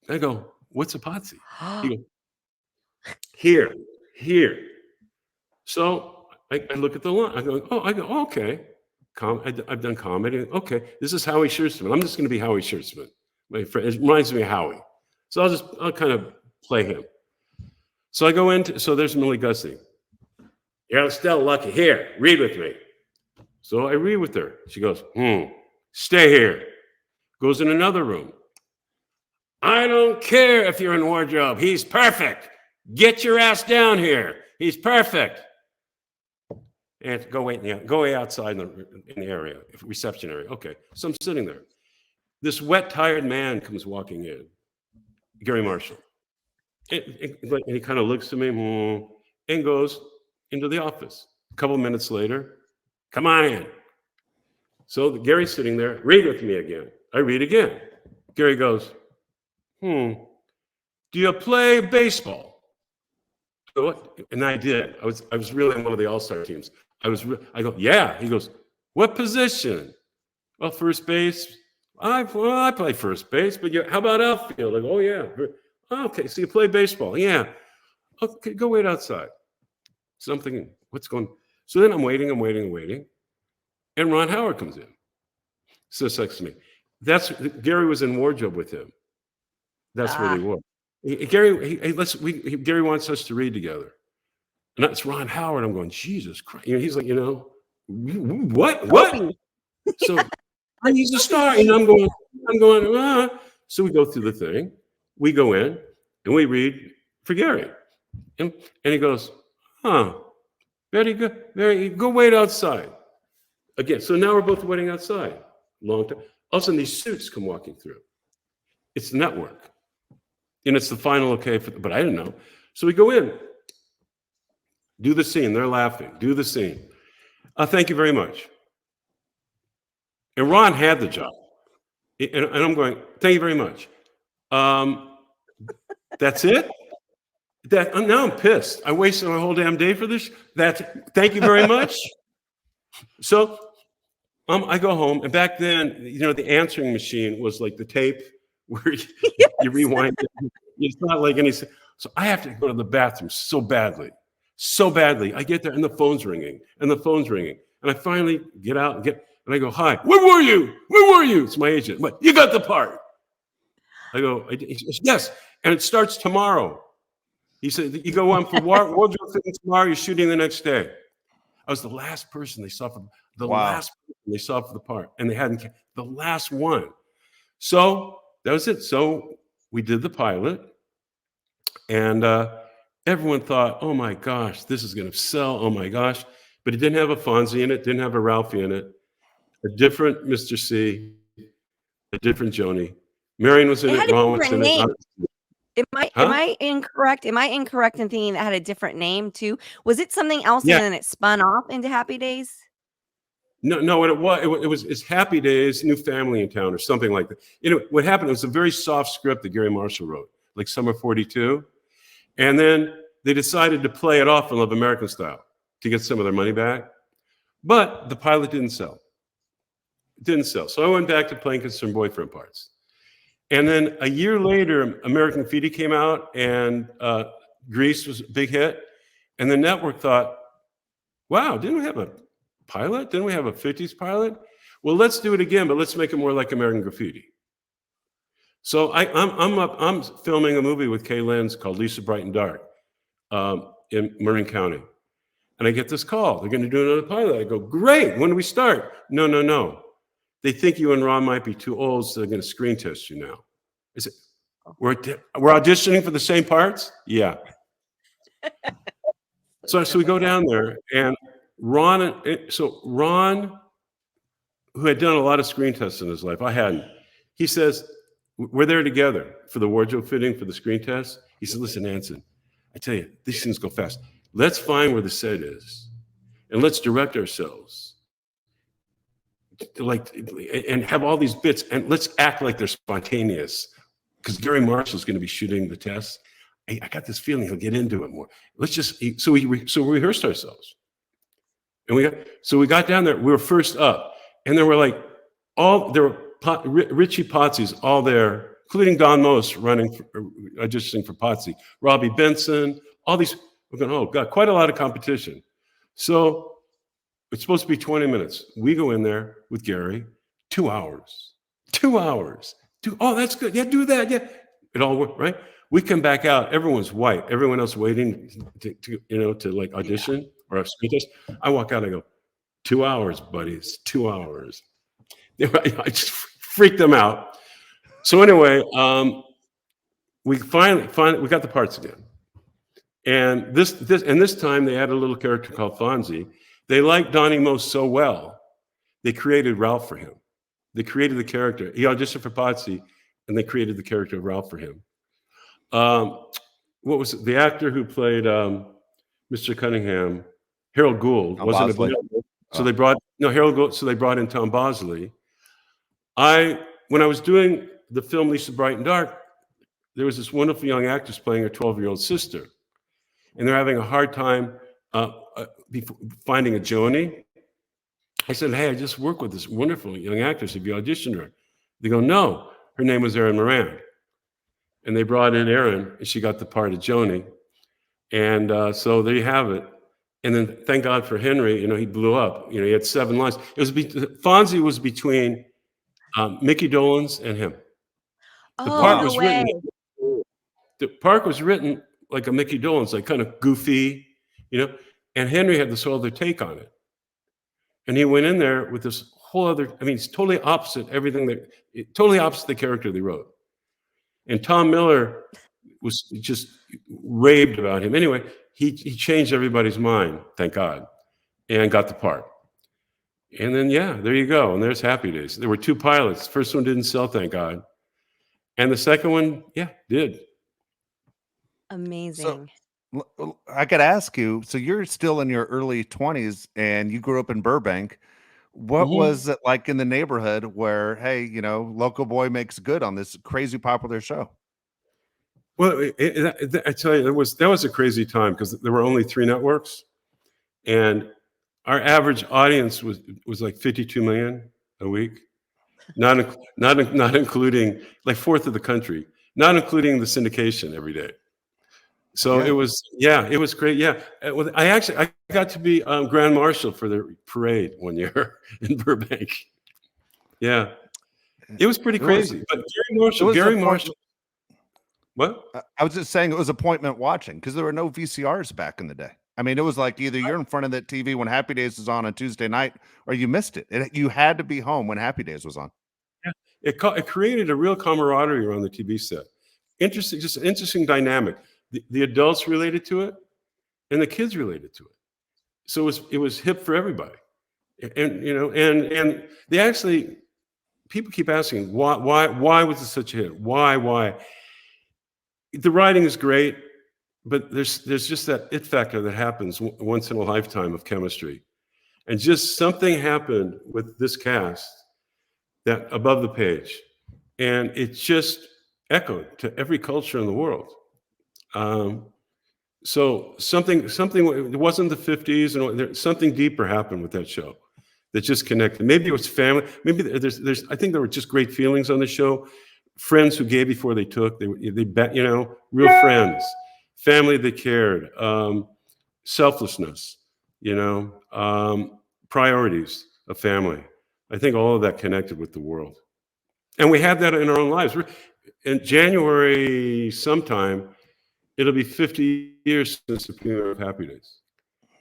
I go, what's a potsy? He goes, here. So I look at the line. I go, okay. I've done comedy. Okay, this is Howie Schertzman. I'm just going to be Howie Schertzman. My friend, it reminds me of Howie. So I'll kind of play him. So I go so there's Millie Gussie. You're still lucky. Here, read with me. So I read with her. She goes, stay here. Goes in another room. I don't care if you're in wardrobe. He's perfect. Get your ass down here. He's perfect. And go way outside in the area, reception area. Okay, so I'm sitting there. This wet, tired man comes walking in, Gary Marshall. And he kind of looks at me and goes into the office. A couple of minutes later, come on in. So Gary's sitting there, read with me again. I read again. Gary goes, do you play baseball? And I did. I was really on one of the all-star teams. I go, yeah. He goes, what position? Well, first base. I play first base, but how about outfield? I go, oh, yeah. Okay, so you play baseball. Yeah. Okay, go wait outside. Something, what's going on? So then I'm waiting. And Ron Howard comes in. Sits next to me. Gary was in wardrobe with him. That's where they were. Gary wants us to read together. And that's Ron Howard. I'm going, Jesus Christ. He's like, what? So he's a star. And I'm going, So we go through the thing. We go in and we read for Gary. And he goes, very good. Go wait outside. Again, so now we're both waiting outside. Long time. All of a sudden, these suits come walking through. It's the network. And it's the final okay, but I didn't know. So we go in. Do the scene. They're laughing. Do the scene. Thank you very much. And Ron had the job. And I'm going, thank you very much. That's it? Now I'm pissed. I wasted my whole damn day for this. Thank you very much. So I go home. And back then, the answering machine was like the tape where you rewind it. It's not like any. So I have to go to the bathroom so badly. I get there and the phone's ringing. And I finally get out and I go, hi, where were you? It's my agent. What? You got the part. I go, yes. And it starts tomorrow. He said, you go on for wardrobe fitting tomorrow, you're shooting the next day. I was the last person they saw for the part. And they hadn't, the last one. So that was it. So we did the pilot, and everyone thought, oh my gosh, this is going to sell. Oh my gosh. But it didn't have a Fonzie in it, didn't have a Ralphie in it, a different Mr. C, a different Joni. Marion was in It it, had a Ron was different in it. name. Am I incorrect? Am I incorrect in thinking that had a different name too? Was it something else Yeah. and then it spun off into Happy Days? No, what it was it's Happy Days, New Family in Town, or something like that. You know, what happened, it was a very soft script that Gary Marshall wrote, like Summer 42. And then they decided to play it off in Love American Style to get some of their money back. But the pilot didn't sell. It didn't sell. So I went back to playing concerned boyfriend parts. And then a year later, American Graffiti came out, and Grease was a big hit. And the network thought, wow, didn't we have a pilot? Didn't we have a 50s pilot? Well, let's do it again, but let's make it more like American Graffiti. So I'm filming a movie with Kay Lenz called Lisa Bright and Dark in Marin County. And I get this call. They're going to do another pilot. I go, great. When do we start? No. They think you and Ron might be too old, so they're going to screen test you now. I said, we're auditioning for the same parts? Yeah. So we go down there, and Ron, who had done a lot of screen tests in his life, I hadn't. He says, we're there together for the wardrobe fitting for the screen test. He said, listen, Anson, I tell you, these things go fast. Let's find where the set is, and let's direct ourselves. And have all these bits, and let's act like they're spontaneous, because Gary Marshall's going to be shooting the test. I got this feeling he'll get into it more. Let's just so we rehearsed ourselves, and we got down there. We were first up, and there were Richie Potsy's all there, including Don Most auditioning for Potsy, Robbie Benson, all these. We're going, oh God, quite a lot of competition. So it's supposed to be 20 minutes. We go in there with Gary, 2 hours. 2 hours. Oh, that's good. Yeah, do that. Yeah. It all worked, right? We come back out. Everyone's white. Everyone else waiting to like audition or screen test. I walk out. I go, 2 hours, buddies. 2 hours. I just freaked them out. So anyway, we finally we got the parts again. And this time they had a little character called Fonzie. They liked Donnie Most so well, they created Ralph for him. They created the character. He auditioned for Potsy, and they created the character of Ralph for him. What was it? The actor who played Mr. Cunningham, Harold Gould, wasn't available. So they brought Harold Gould. So they brought in Tom Bosley. When I was doing the film Lisa Bright and Dark, there was this wonderful young actress playing her 12-year-old sister, and they're having a hard time finding a Joni. I said, hey, I just worked with this wonderful young actress. Have you auditioned her? They go, no. Her name was Erin Moran. And they brought in Erin, and she got the part of Joni. And so there you have it. And then thank God for Henry, he blew up. He had 7 lines. Fonzie was between Mickey Dolenz and him. The part was written like a Mickey Dolenz, like kind of goofy, and Henry had this whole other take on it. And he went in there with this whole other, it's totally opposite totally opposite the character they wrote. And Tom Miller was just raved about him. Anyway, he changed everybody's mind, thank God, and got the part. And then, there you go. And there's Happy Days. There were 2 pilots. The first one didn't sell, thank God. And the second one, did. Amazing. So, I could ask you, so you're still in your early 20s and you grew up in Burbank. What was it like in the neighborhood where, hey, local boy makes good on this crazy popular show? Well, I tell you, that was a crazy time because there were only 3 networks, and our average audience was like 52 million a week, not including like 4th of the country, not including the syndication every day. So it was great. Yeah, I got to be Grand Marshal for the parade one year in Burbank. Yeah, it was pretty crazy. But Gary Marshall. What? I was just saying it was appointment watching because there were no VCRs back in the day. It was like either you're in front of that TV when Happy Days was on Tuesday night, or you missed it. You had to be home when Happy Days was on. It created a real camaraderie around the TV set. Interesting, just an interesting dynamic. The adults related to it, and the kids related to it. So it was hip for everybody. And and they actually, people keep asking why was it such a hit? Why? The writing is great, but there's just that it factor that happens once in a lifetime of chemistry, and just something happened with this cast that above the page, and it just echoed to every culture in the world. So something it wasn't the 50s, and something deeper happened with that show that just connected. Maybe it was family. Maybe there's I think there were just great feelings on the show. Friends who gave before they took. They bet, real friends, family that cared, selflessness, priorities of family. I think all of that connected with the world, and we had that in our own lives. In January sometime, it'll be 50 years since the premiere of Happy Days.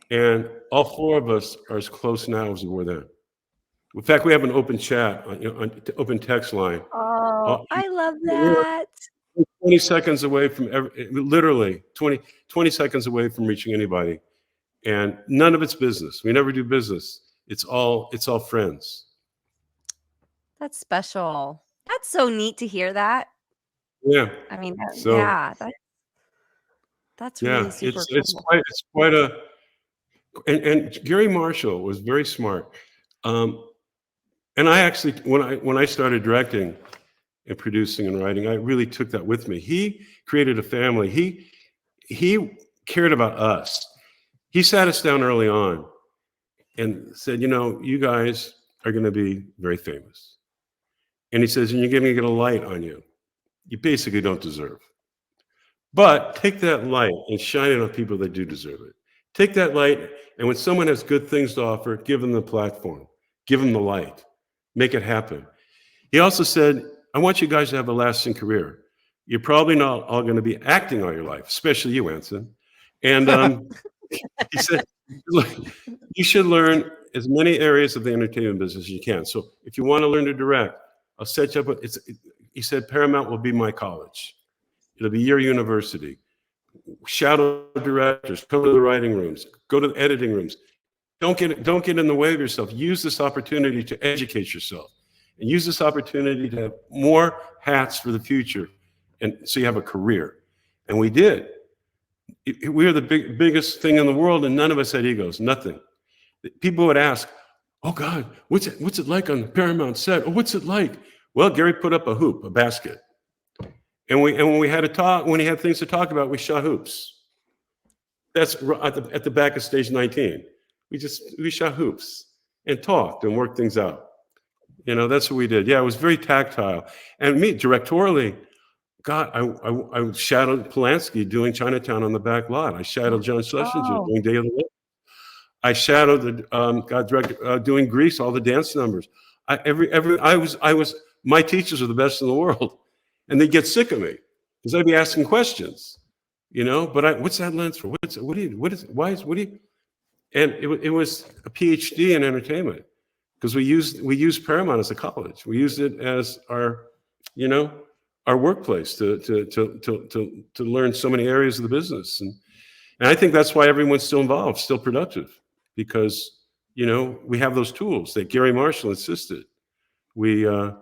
And all four of us are as close now as we were then. In fact, we have an open chat, open text line. Oh, I love that. 20 seconds away from literally 20 seconds away from reaching anybody. And none of it's business. We never do business. It's all friends. That's special. That's so neat to hear that. Yeah. I mean, So, yeah, that's really super cool. It's quite a, and Gary Marshall was very smart. And I actually, when I started directing and producing and writing, I really took that with me. He created a family. He cared about us. He sat us down early on and said, you guys are going to be very famous. And he says, and you're going to get a light on you. You basically don't deserve. But take that light and shine it on people that do deserve it. Take that light, and when someone has good things to offer, give them the platform. Give them the light. Make it happen. He also said, I want you guys to have a lasting career. You're probably not all going to be acting all your life, especially you, Anson. And he said, look, you should learn as many areas of the entertainment business as you can. So if you want to learn to direct, I'll set you up. He said, Paramount will be my college. It'll be your university. Shadow directors, come to the writing rooms, go to the editing rooms. Don't get in the way of yourself. Use this opportunity to educate yourself, and use this opportunity to have more hats for the future, and so you have a career. And we did. We are the biggest thing in the world, and none of us had egos. Nothing. People would ask, "Oh God, what's it like on the Paramount set? Oh, what's it like?" Well, Gary put up a hoop, a basket, and when we had when he had things to talk about, we shot hoops. That's at the back of stage 19. We shot hoops and talked and worked things out. That's what we did. Yeah, it was very tactile. And me, directorially, God, I shadowed Polanski doing Chinatown on the back lot. I shadowed John Schlesinger doing Day of the Living. I shadowed director doing Grease, all the dance numbers. My teachers are the best in the world, and they get sick of me because I'd be asking questions, But what's that lens for? And it was a PhD in entertainment, because we used Paramount as a college. We used it as our workplace to learn so many areas of the business. And I think that's why everyone's still involved, still productive, because we have those tools that Gary Marshall insisted we I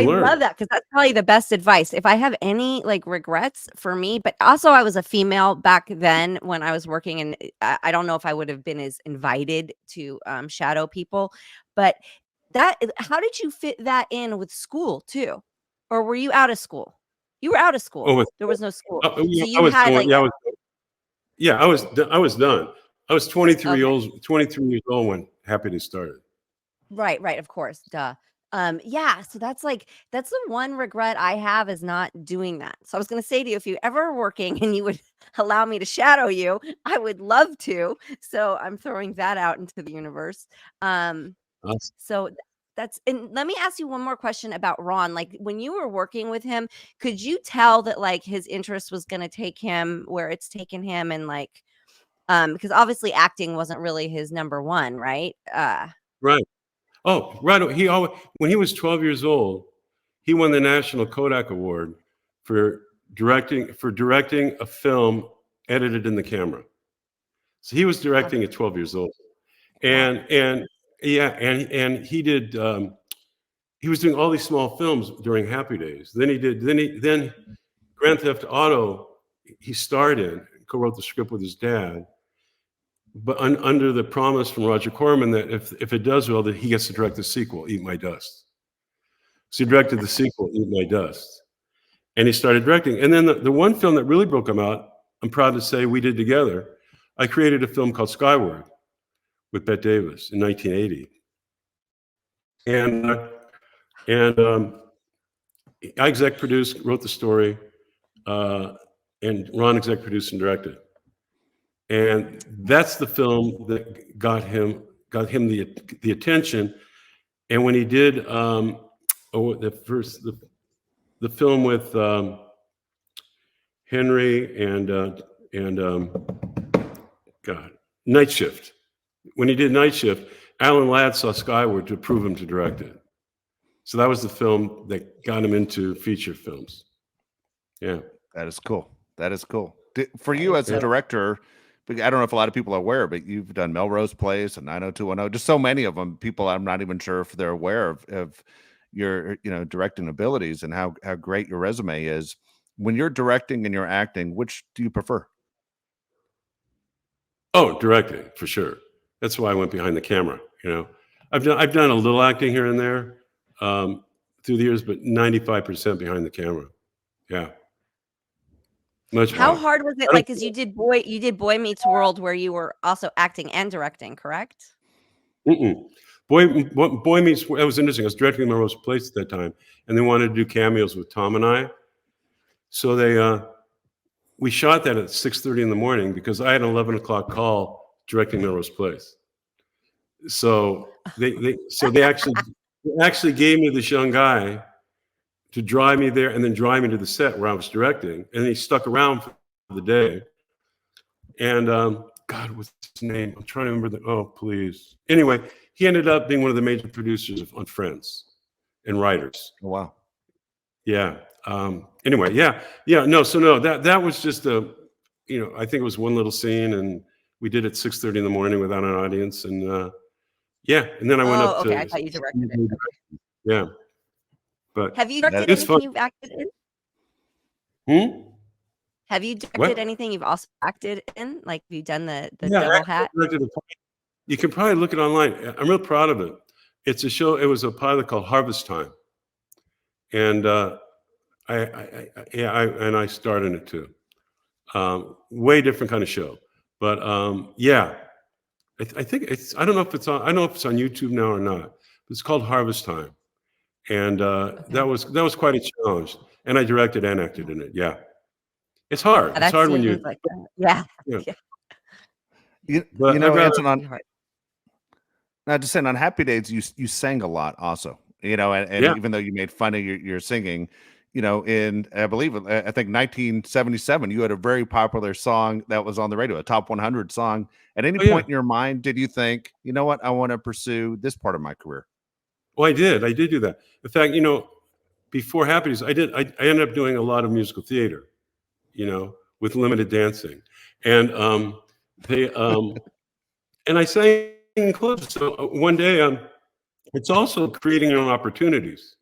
learn. love that, because that's probably the best advice. If I have any regrets for me, but also I was a female back then when I was working, and I don't know if I would have been as invited to shadow people. But how did you fit that in with school too, or were you out of school? You were out of school. There was no school. So you had I was done. I was 23 years old when Happy Days started. Right, of course, duh. Yeah, so that's the one regret I have, is not doing that. So I was going to say to you, if you ever are working and you would allow me to shadow you, I would love to. So I'm throwing that out into the universe. Awesome. So and let me ask you one more question about Ron. When you were working with him, could you tell that his interest was going to take him where it's taken him, and because obviously acting wasn't really his number one, right? Right. Oh, right. He always, when he was 12 years old, he won the National Kodak Award for directing a film edited in the camera. So he was directing at 12 years old, and yeah, and he did. He was doing all these small films during Happy Days. Then Grand Theft Auto. He starred in, co-wrote the script with his dad, but under the promise from Roger Corman that if it does well, that he gets to direct the sequel, Eat My Dust. So he directed the sequel, Eat My Dust, and he started directing. And then the one film that really broke him out, I'm proud to say we did together. I created a film called Skyward with Bette Davis in 1980, and I exec produced, wrote the story, and Ron exec produced and directed. And that's the film that got him the attention. And when he did the film with Henry and God, Night Shift. When he did Night Shift, Alan Ladd saw Skyward to approve him to direct it. So that was the film that got him into feature films. Yeah, that is cool. That is cool. For you as a director, I don't know if a lot of people are aware, but you've done Melrose Place and 90210, just so many of them. People, I'm not even sure if they're aware of your, directing abilities and how great your resume is. When you're directing and you're acting, which do you prefer? Oh, directing for sure. That's why I went behind the camera. I've done a little acting here and there through the years, but 95% behind the camera. Yeah. How hard was it? Like, because you did Boy Meets World, where you were also acting and directing, correct? Boy Meets, that was interesting. I was directing Melrose Place at that time, and they wanted to do cameos with Tom and I. So we shot that at 6:30 in the morning because I had an 11 o'clock call directing Melrose Place. So they actually gave me this young guy to drive me there and then drive me to the set where I was directing. And he stuck around for the day. And God, what's his name? I'm trying to remember oh, please. Anyway, he ended up being one of the major producers on Friends and writers. Oh, wow. Yeah. Anyway, yeah. No, that was just I think it was one little scene, and we did it 6:30 in the morning without an audience. And and then I went up to. I thought you directed it. Yeah. But have you directed anything you've acted in? Have you directed anything you've also acted in? Like, have you done the double hat? You can probably look it online. I'm real proud of it. It's a show. It was a pilot called Harvest Time, and I starred in it too. Way different kind of show, but I think it's. I don't know if it's on. I don't know if it's on YouTube now or not. But it's called Harvest Time. And that was quite a challenge. And I directed and acted in it. Yeah. It's hard. It's hard when you like that. Yeah. Anson, not just saying, on Happy Days, you sang a lot also, and even though you made fun of your singing, in I think 1977, you had a very popular song that was on the radio, a top 100 song. At any point in your mind, did you think, you know what, I want to pursue this part of my career? Well, I did do that. In fact, before Happy Days, I ended up doing a lot of musical theater, with limited dancing, and and I sang in clubs. So one day, it's also creating your own opportunities.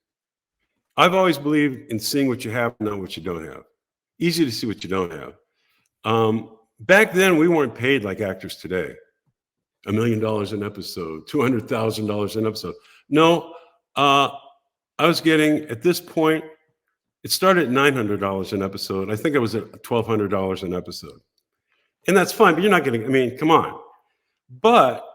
I've always believed in seeing what you have, not what you don't have. Easy to see what you don't have. Back then, we weren't paid like actors today. $1 million an episode, $200,000 an episode. No, I was getting, at this point, it started at $900 an episode. I think I was at $1,200 an episode. And that's fine, but you're not getting, come on. But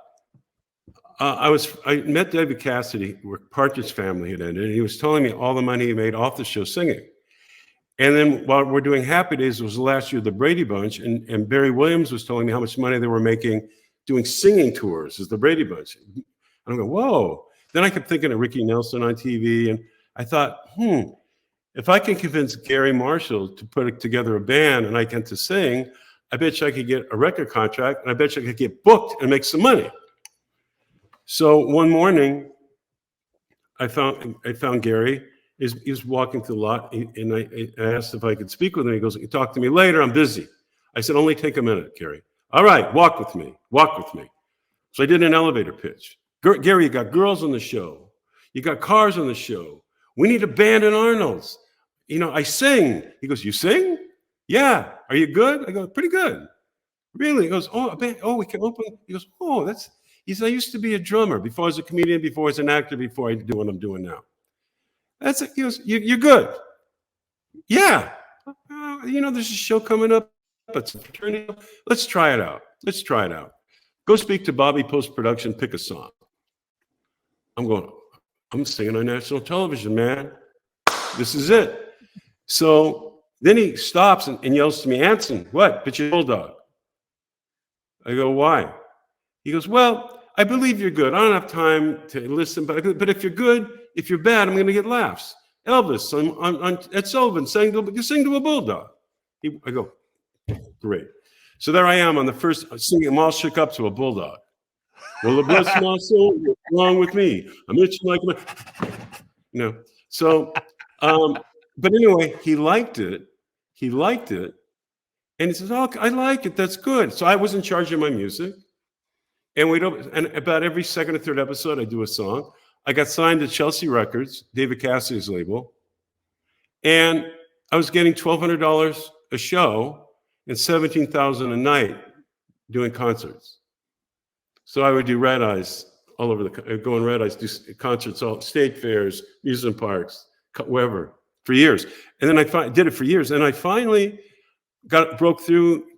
I met David Cassidy, where Partridge Family had ended, and he was telling me all the money he made off the show singing. And then while we're doing Happy Days, it was the last year of the Brady Bunch, and Barry Williams was telling me how much money they were making doing singing tours as the Brady Bunch. And I'm going, whoa. Then I kept thinking of Ricky Nelson on TV, and I thought, if I can convince Gary Marshall to put together a band and I get to sing, I bet you I could get a record contract, and I bet you I could get booked and make some money. So one morning, I found Gary. He was walking through the lot, and I asked if I could speak with him. He goes, "You talk to me later. I'm busy." I said, "Only take a minute, Gary." "All right, walk with me. Walk with me." So I did an elevator pitch. "Gary, you got girls on the show. You got cars on the show. We need a band in Arnold's. I sing." He goes, "You sing?" "Yeah." "Are you good?" I go, "Pretty good." "Really?" He goes, "Oh, a band. Oh, we can open." He goes, "Oh, that's." He said, "I used to be a drummer before I was a comedian, before I was an actor, before I do what I'm doing now." That's it. He goes, "You're good." "Yeah. There's a show coming up. It's a fraternity. Let's try it out. Let's try it out. Go speak to Bobby post-production, pick a song." I'm going, "I'm singing on national television, man. This is it." So then he stops and yells to me, "Anson, what? Pitch a bulldog." I go, "Why?" He goes, "Well, I believe you're good. I don't have time to listen, but if you're good, if you're bad, I'm going to get laughs. Elvis on Ed Sullivan sing to a bulldog." I go, "Great." So there I am on the first singing. I'm all shook up to a bulldog. "Well, bless my soul, what's wrong with me? I'm itching like So, but anyway, he liked it. He liked it, and he says, "Oh, I like it. That's good." So I was in charge of my music. And about every second or third episode, I do a song. I got signed to Chelsea Records, David Cassidy's label, and I was getting $1,200 a show and $17,000 a night doing concerts. So I would do red eyes all over go on red eyes, do concerts, all state fairs, amusement parks, wherever, for years. And then I did it for years, and I finally broke through.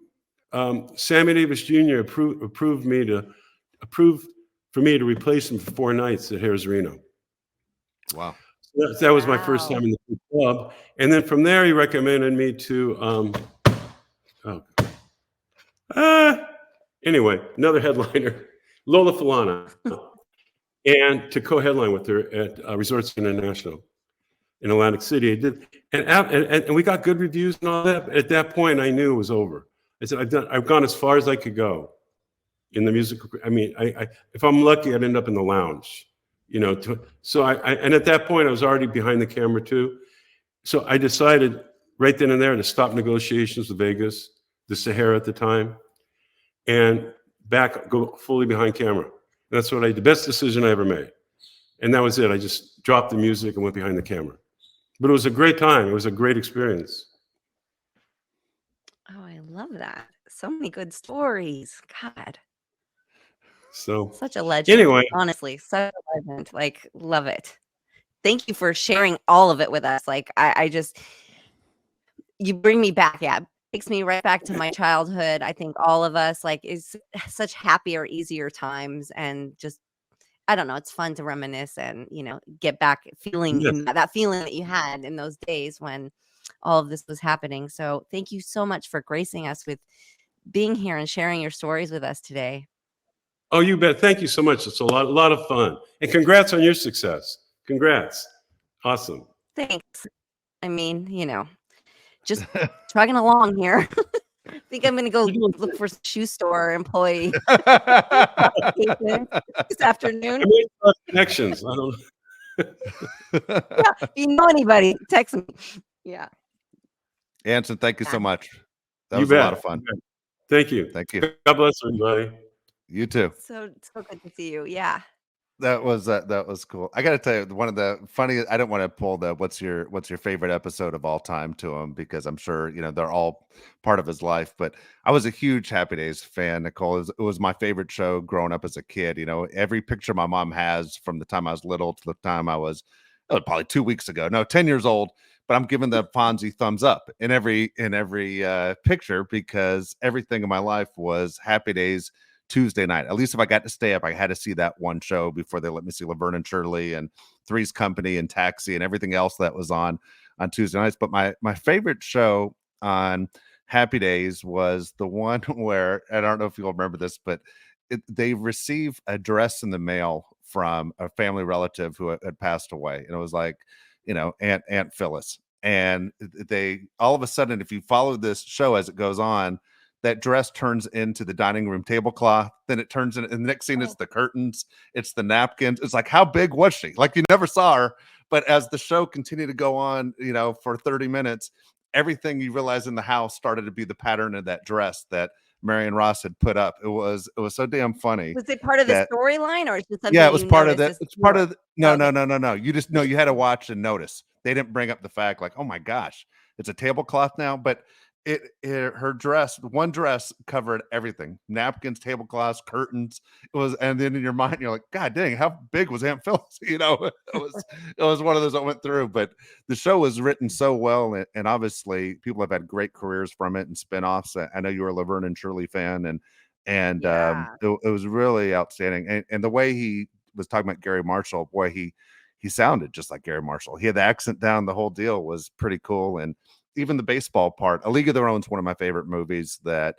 Sammy Davis Jr. approved for me to replace him for 4 nights at Harris Reno. Wow. So that was my first time in the club. And then from there, he recommended me to, anyway, another headliner, Lola Falana, and to co-headline with her at Resorts International in Atlantic City. I did, and we got good reviews and all that. At that point, I knew it was over. I said, I've gone as far as I could go in the music. I mean, if I'm lucky, I'd end up in the lounge, and at that point, I was already behind the camera too. So I decided right then and there to stop negotiations with Vegas, the Sahara at the time, and go fully behind camera. That's what I did. The best decision I ever made. And that was it. I just dropped the music and went behind the camera. But it was a great time. It was a great experience. Oh, I love that. So many good stories. God. So such a legend. anyway, Honestly, such a legend. Like, love it. Thank you for sharing all of it with us. Like, I just, you bring me back. Yeah. Takes me right back to my childhood. I think all of us, like, is such happier, easier times, and just, I don't know, it's fun to reminisce and, get back feeling yes. in that feeling that you had in those days when all of this was happening. So thank you so much for gracing us with being here and sharing your stories with us today. Oh, you bet. Thank you so much. It's a lot of fun. And congrats on your success. Congrats. Awesome. Thanks. I mean, just trugging along here. I think I'm going to go look for a shoe store employee this afternoon. I made connections. I don't Yeah, if you know anybody, text me. Yeah. Anson, thank you so much. That You was bet. a lot of fun. Thank you. Thank you. God bless everybody. You too. So good to see you. Yeah. That was cool. I got to tell you, one of the funniest. I don't want to pull the what's your favorite episode of all time to him, because I'm sure they're all part of his life. But I was a huge Happy Days fan, Nicole. It was my favorite show growing up as a kid. Every picture my mom has from the time I was little to the time I was probably 2 weeks ago. No, 10 years old. But I'm giving the Fonzie thumbs up in every picture, because everything in my life was Happy Days Tuesday night. At least if I got to stay up, I had to see that one show before they let me see Laverne and Shirley and Three's Company and Taxi and everything else that was on Tuesday nights. But my favorite show on Happy Days was the one where, I don't know if you'll remember this, but they receive a dress in the mail from a family relative who had passed away, and it was like, Aunt Phyllis. And they all of a sudden, if you follow this show as it goes on, that dress turns into the dining room tablecloth. Then it turns in, and the next scene is the curtains. It's the napkins. It's like, how big was she? Like, you never saw her. But as the show continued to go on, for 30 minutes, everything you realize in the house started to be the pattern of that dress that Marion Ross had put up. It was so damn funny. Was it part of the storyline, or is it something Yeah, it was you part of noticed that. It's part before? of no, Okay. no. You just you had to watch and notice. They didn't bring up the fact like, oh my gosh, it's a tablecloth now, but her dress, one dress covered everything: napkins, tablecloths, curtains. It was, and then in your mind, you're like, God dang, how big was Aunt Phyllis? It was one of those that went through. But the show was written so well, and obviously people have had great careers from it and spinoffs. I know you were a Laverne and Shirley fan, and Yeah. it was really outstanding. And the way he was talking about Gary Marshall, boy, he sounded just like Gary Marshall. He had the accent down. The whole deal was pretty cool. And even the baseball part, A League of Their Own is one of my favorite movies that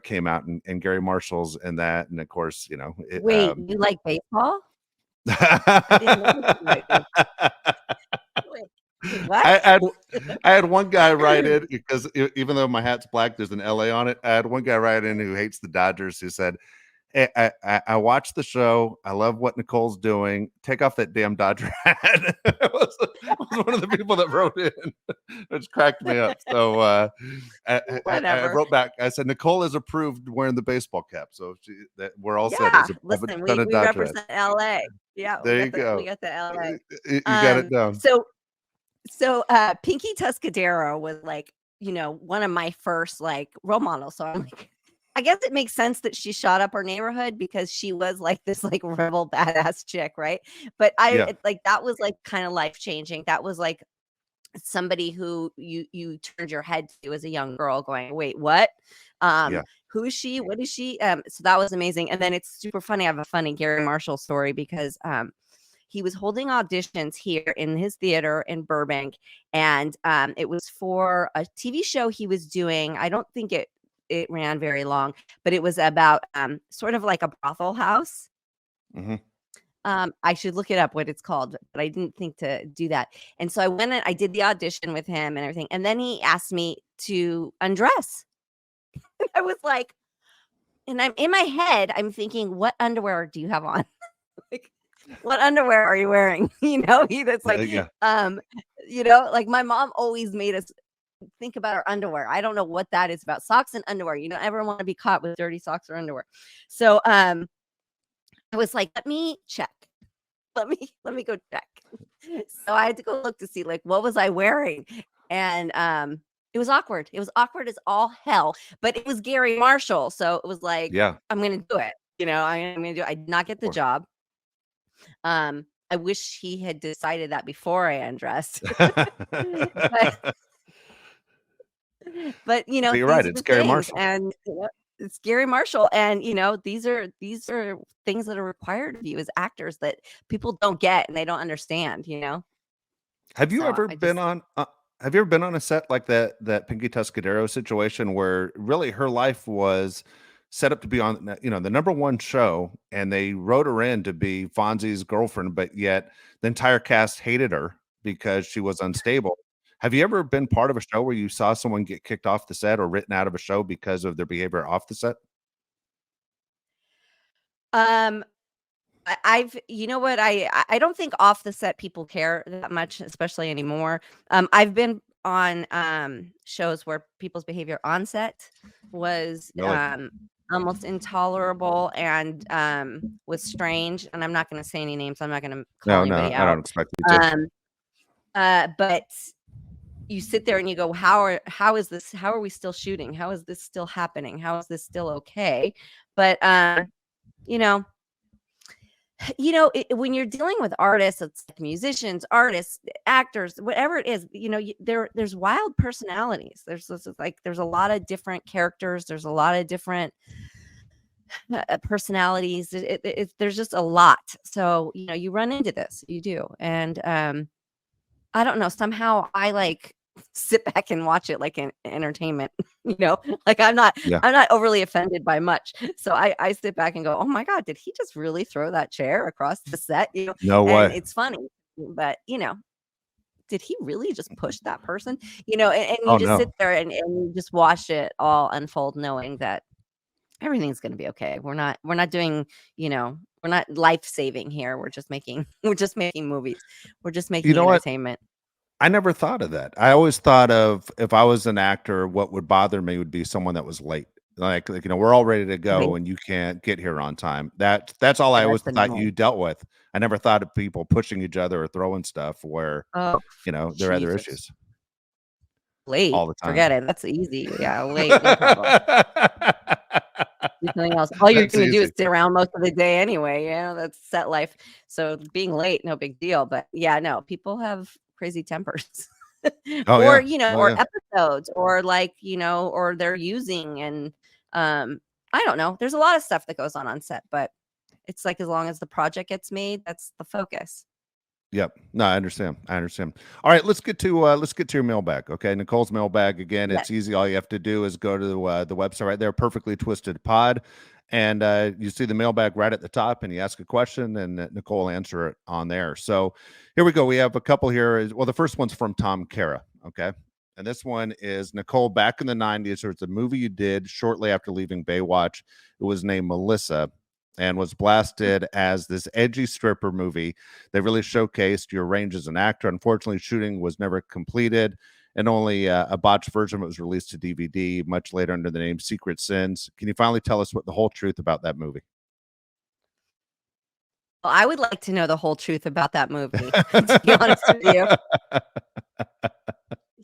came out, and Gary Marshall's in that. And of course, Wait, you like baseball? I didn't know you liked baseball. Wait, what? I had one guy write in, because even though my hat's black, there's an LA on it. I had one guy write in who hates the Dodgers, who said, hey, I watched the show. I love what Nicole's doing. Take off that damn Dodger hat. It was one of the people that wrote in, which cracked me up. So I wrote back. I said, Nicole is approved wearing the baseball cap. So we're all set. Listen, we represent LA. Yeah, there you go. We got the LA. You got it down. So Pinky Tuscadero was like, one of my first like role models. So I'm like, I guess it makes sense that she shot up our neighborhood because she was like this like rebel badass chick, right? But that was like kind of life changing. That was like somebody who you turned your head to as a young girl, going, wait, what? Who is she? What is she? So that was amazing. And then it's super funny. I have a funny Gary Marshall story because he was holding auditions here in his theater in Burbank, and it was for a TV show he was doing. I don't think it ran very long, but it was about sort of like a brothel house. Mm-hmm. I should look it up what it's called, but I didn't think to do that. And so I went and I did the audition with him and everything. And then he asked me to undress. I was like, and I'm in my head, I'm thinking, what underwear do you have on? Like, what underwear are you wearing? That's like, like my mom always made us think about our underwear. I don't know what that is about. Socks and underwear. You don't ever want to be caught with dirty socks or underwear. So I was like, let me check. Let me go check. So I had to go look to see like what was I wearing. And it was awkward. It was awkward as all hell, but it was Gary Marshall. So it was like, I'm gonna do it. I'm gonna do it. I did not get the job. I wish he had decided that before I undressed. But you're right. It's Gary Marshall, and it's Gary Marshall, and these are things that are required of you as actors that people don't get and they don't understand. Have you ever been on? Have you ever been on a set like that Pinky Tuscadero situation where really her life was set up to be on the number one show, and they wrote her in to be Fonzie's girlfriend, but yet the entire cast hated her because she was unstable? Have you ever been part of a show where you saw someone get kicked off the set or written out of a show because of their behavior off the set? I've, I don't think off the set people care that much, especially anymore. I've been on shows where people's behavior on set was almost intolerable and was strange. And I'm not going to say any names. I'm not going to call anybody out. I don't expect you to. But you sit there and you go, how is this? How are we still shooting? How is this still happening? How is this still okay? But when you're dealing with artists, it's like musicians, artists, actors, whatever it is, there's wild personalities. There's a lot of different characters. There's a lot of different personalities. There's just a lot. So, you run into this, you do. And I don't know, somehow I like sit back and watch it like an entertainment, like I'm not overly offended by much. So I sit back and go, oh my God, did he just really throw that chair across the set? No way. It's funny, but did he really just push that person? And you Oh just sit no. there and you just watch it all unfold, knowing that everything's going to be okay. We're not doing, we're not life saving here. We're just making movies. We're just You making know what? entertainment. I never thought of that. I always thought of if I was an actor, what would bother me would be someone that was late. Like we're all ready to go Right? and you can't get here on time. That's all Yeah, I always that's thought annoying. you dealt with. I never thought of people pushing each other or throwing stuff where, Oh, there are other Jesus. issues Late, all the time. forget it. That's easy. Yeah, late, no problem. Do something else. All you're That's going to do is easy. sit around most of the day anyway. That's set life. So being late, no big deal. But yeah, no, people have crazy tempers. Oh Or yeah. Oh or yeah. episodes, or like or they're using, and I don't know, there's a lot of stuff that goes on set, but it's like, as long as the project gets made, that's the focus. Yep. No, I understand. I understand. All right, let's get to your mailbag. Okay, Nicole's mailbag again. Yeah. It's easy. All you have to do is go to the website right there, Perfectly Twisted Pod, and you see the mailbag right at the top, and you ask a question, and Nicole will answer it on there. So here we go. We have a couple here. Well, the first one's from Tom Kara. Okay. And this one is, Nicole, back in the 90s, there was a movie you did shortly after leaving Baywatch. It was named Melissa and was blasted as this edgy stripper movie that really showcased your range as an actor. Unfortunately, shooting was never completed, and only a botched version was released to DVD much later under the name Secret Sins. Can you finally tell us what the whole truth about that movie? Well, I would like to know the whole truth about that movie, to be honest with you.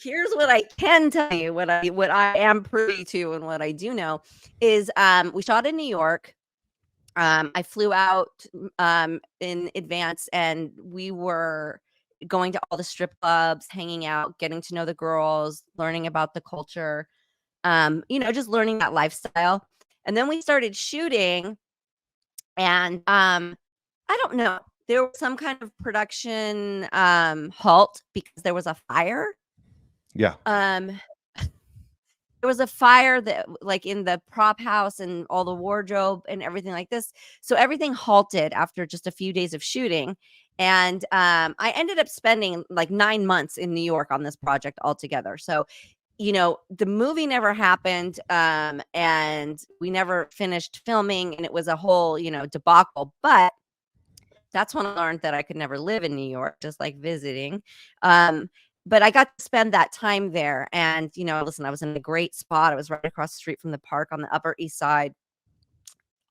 Here's what I can tell you, what I am privy to, and what I do know is, we shot in New York. I flew out in advance, and we were going to all the strip clubs, hanging out, getting to know the girls, learning about the culture, just learning that lifestyle. And then we started shooting, and I don't know, there was some kind of production halt because there was a fire. Yeah. There was a fire that, like, in the prop house and all the wardrobe and everything like this. So everything halted after just a few days of shooting. And I ended up spending like 9 months in New York on this project altogether. So, the movie never happened, and we never finished filming, and it was a whole, debacle. But that's when I learned that I could never live in New York, just like visiting. But I got to spend that time there, and listen, I was in a great spot. I was right across the street from the park on the Upper East Side.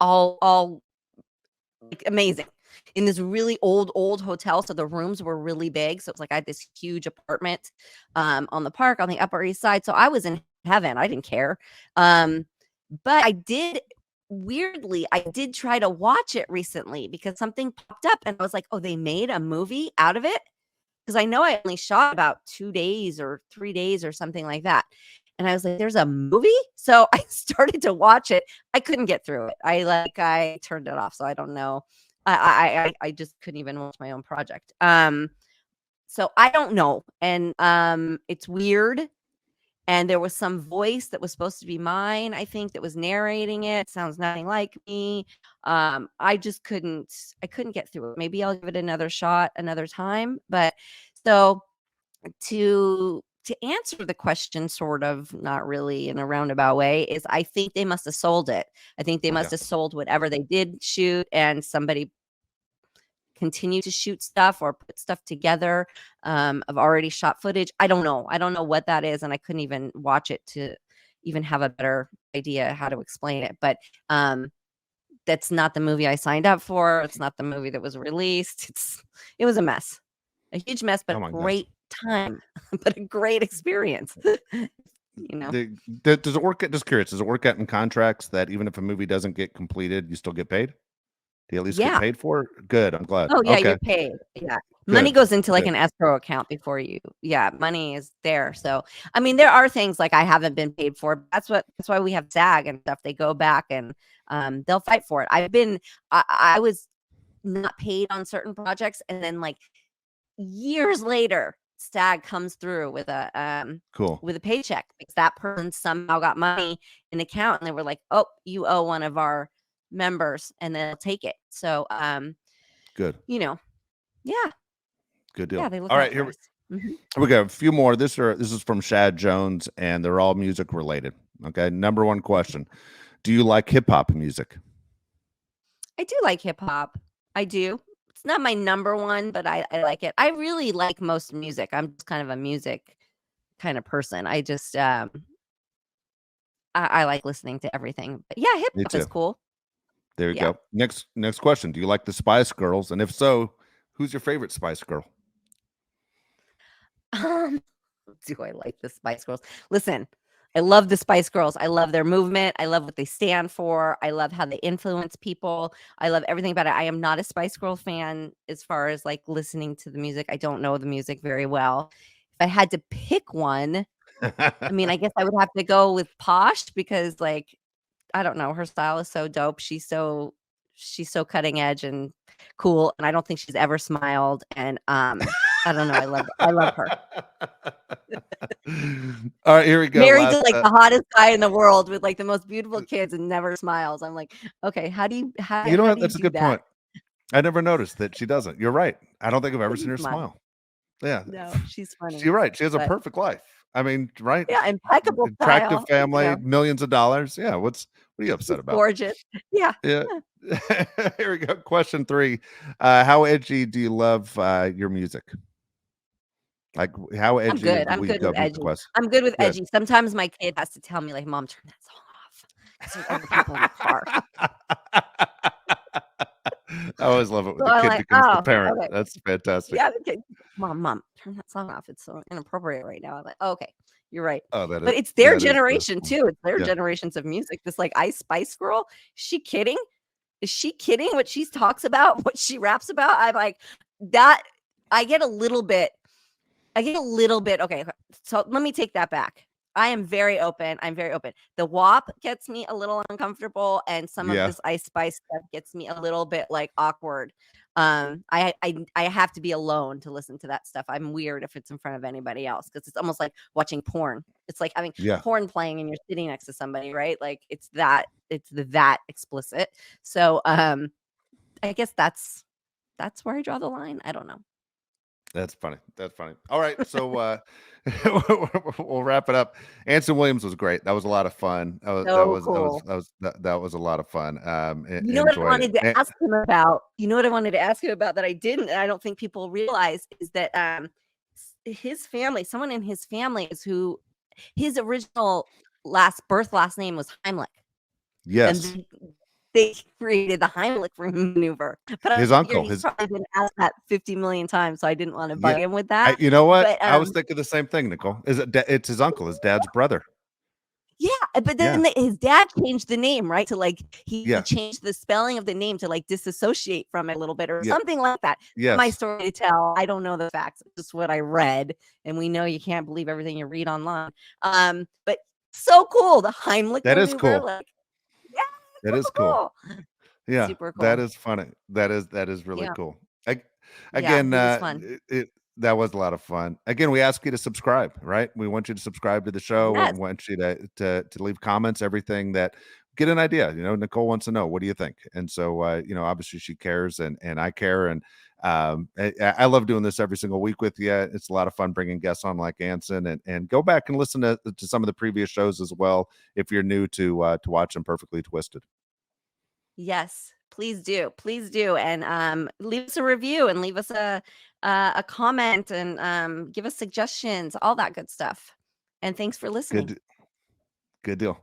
All like amazing, in this really old hotel. So the rooms were really big. So it's like I had this huge apartment on the park on the Upper East Side. So I was in heaven. I didn't care. But I did try to watch it recently because something popped up, and I was like, oh, they made a movie out of it. Because I know I only shot about 2 days or 3 days or something like that. And I was like, there's a movie? So I started to watch it. I couldn't get through it. I turned it off. So I don't know. I just couldn't even watch my own project. So I don't know. And it's weird. And there was some voice that was supposed to be mine, I think, that was narrating it. Sounds nothing like me. I couldn't get through it. Maybe I'll give it another shot another time. But so to answer the question, sort of, not really in a roundabout way, is I think they must have sold it. I think they must Yeah. have sold whatever they did shoot, and somebody continue to shoot stuff or put stuff together of already shot footage. I don't know what that is, and I couldn't even watch it to even have a better idea how to explain it. But that's not the movie I signed up for. It's not the movie that was released. It was a mess, a huge mess, but Oh a my gosh. great time, but a great experience. Does it work at, just curious, does it work out in contracts that even if a movie doesn't get completed, you still get paid? Do you at least get Yeah. paid for it? Good. I'm glad. Oh, yeah, Okay. you're paid. Yeah. Money Good. goes into like Good. an escrow account before money is there. So, I mean, there are things like I haven't been paid for. That's why we have SAG and stuff. They go back and they'll fight for it. I was not paid on certain projects, and then like years later, SAG comes through with Cool. a paycheck because that person somehow got money in account, and they were like, "Oh, you owe one of our members," and they'll take it. So, Good. yeah. Good deal. Yeah, they look All out right, for here us. Mhm. We got a few more. This is from Shad Jones, and they're all music related. Okay, number one question: do you like hip hop music? I do like hip hop. I do. It's not my number one, but I like it. I really like most music. I'm just kind of a music kind of person. I just I like listening to everything. But yeah, hip Me hop is too. cool. There you Yeah. go. Next question: do you like the Spice Girls? And if so, who's your favorite Spice Girl? Um, do I like the Spice Girls? Listen, I love the Spice Girls. I love their movement. I love what they stand for. I love how they influence people. I love everything about it. I am not a Spice Girl fan as far as like listening to the music. I don't know the music very well. If I had to pick one, I mean, I guess I would have to go with Posh because like I don't know, her style is so dope. She's so cutting edge and cool, and I don't think she's ever smiled, and, I don't know, I love her. All right, here we go. Married to, Last, like, the hottest guy in the world with, like, the most beautiful kids and never smiles. I'm like, "Okay, you know how what? do you That's a do good that?" point. I never noticed that she doesn't. You're right. I don't think I've ever seen Doesn't her smile. smile. Yeah, No, she's funny, you're right. She has a but perfect life. I mean, right? yeah, impeccable Attractive style, family, millions of dollars. Yeah, what are you upset she's about? gorgeous. Yeah, Yeah. yeah. Here we go. Question 3. How edgy do you love your music? Like how edgy I'm will you good go with music edgy. wise? I'm good with Good. edgy. Sometimes my kid has to tell me, like, "Mom, turn that song off." 'Cause there's other people in the car. I always love it when So the I'm kid like, becomes the "Oh, parent. okay." That's fantastic. Yeah, the kid, "Mom, turn that song off. It's so inappropriate right now." I'm like, "Okay, you're right." Oh, But it's their that is so generation cool. too. It's their Yeah. generations of music. This, like, Ice Spice Girl, is she kidding? Is she kidding what she talks about, what she raps about? I'm like, that I get a little bit okay, so let me take that back. I am very open. I'm very open. The WAP gets me a little uncomfortable, and some of Yeah. this Ice Spice stuff gets me a little bit like awkward. I have to be alone to listen to that stuff. I'm weird if it's in front of anybody else because it's almost like watching porn. It's like having Yeah. porn playing and you're sitting next to somebody, right? Like that explicit. So I guess that's where I draw the line. I don't know. That's funny. That's funny. All right, so we'll wrap it up. Anson Williams was great. That was a lot of fun. So cool. That was a lot of fun. You know what I Enjoyed it. wanted to ask him about? You know what I wanted to ask him about that I didn't, and I don't think people realize is that, his family, someone in his family is who his original last name was Heimlich, and Yes, they created the Heimlich maneuver, but I his figured uncle. he's His probably been asked that 50 million times, so I didn't wanna Yeah. bug him with that, You know what? but, I was thinking the same thing, Nicole. Is it? It's his uncle. His dad's brother. yeah, but Yeah. then his dad changed the name, right? To like he Yeah. changed the spelling of the name to like disassociate from it a little bit or Yeah. something like that. Not my Yes. story to tell. I don't know the facts. It's just what I read, and we know you can't believe everything you read online. But so cool, the Heimlich That is maneuver. cool. Like, yeah, That is so cool. cool. Yeah, Super that cool. is funny. That is really Yeah, cool. yeah, Again, he was fun. that was a lot of fun. Again, we ask you to subscribe, right? We want you to subscribe to the show. We Yes, want you to leave comments, everything that get an idea. Nicole wants to know, what do you think? And so, obviously she cares, and I care, and I love doing this every single week with you. It's a lot of fun bringing guests on like Anson, and go back and listen to some of the previous shows as well if you're new to watch them Perfectly Twisted. yes, please do, and leave us a review and leave us a comment and give us suggestions, all that good stuff. And thanks for listening. Good deal.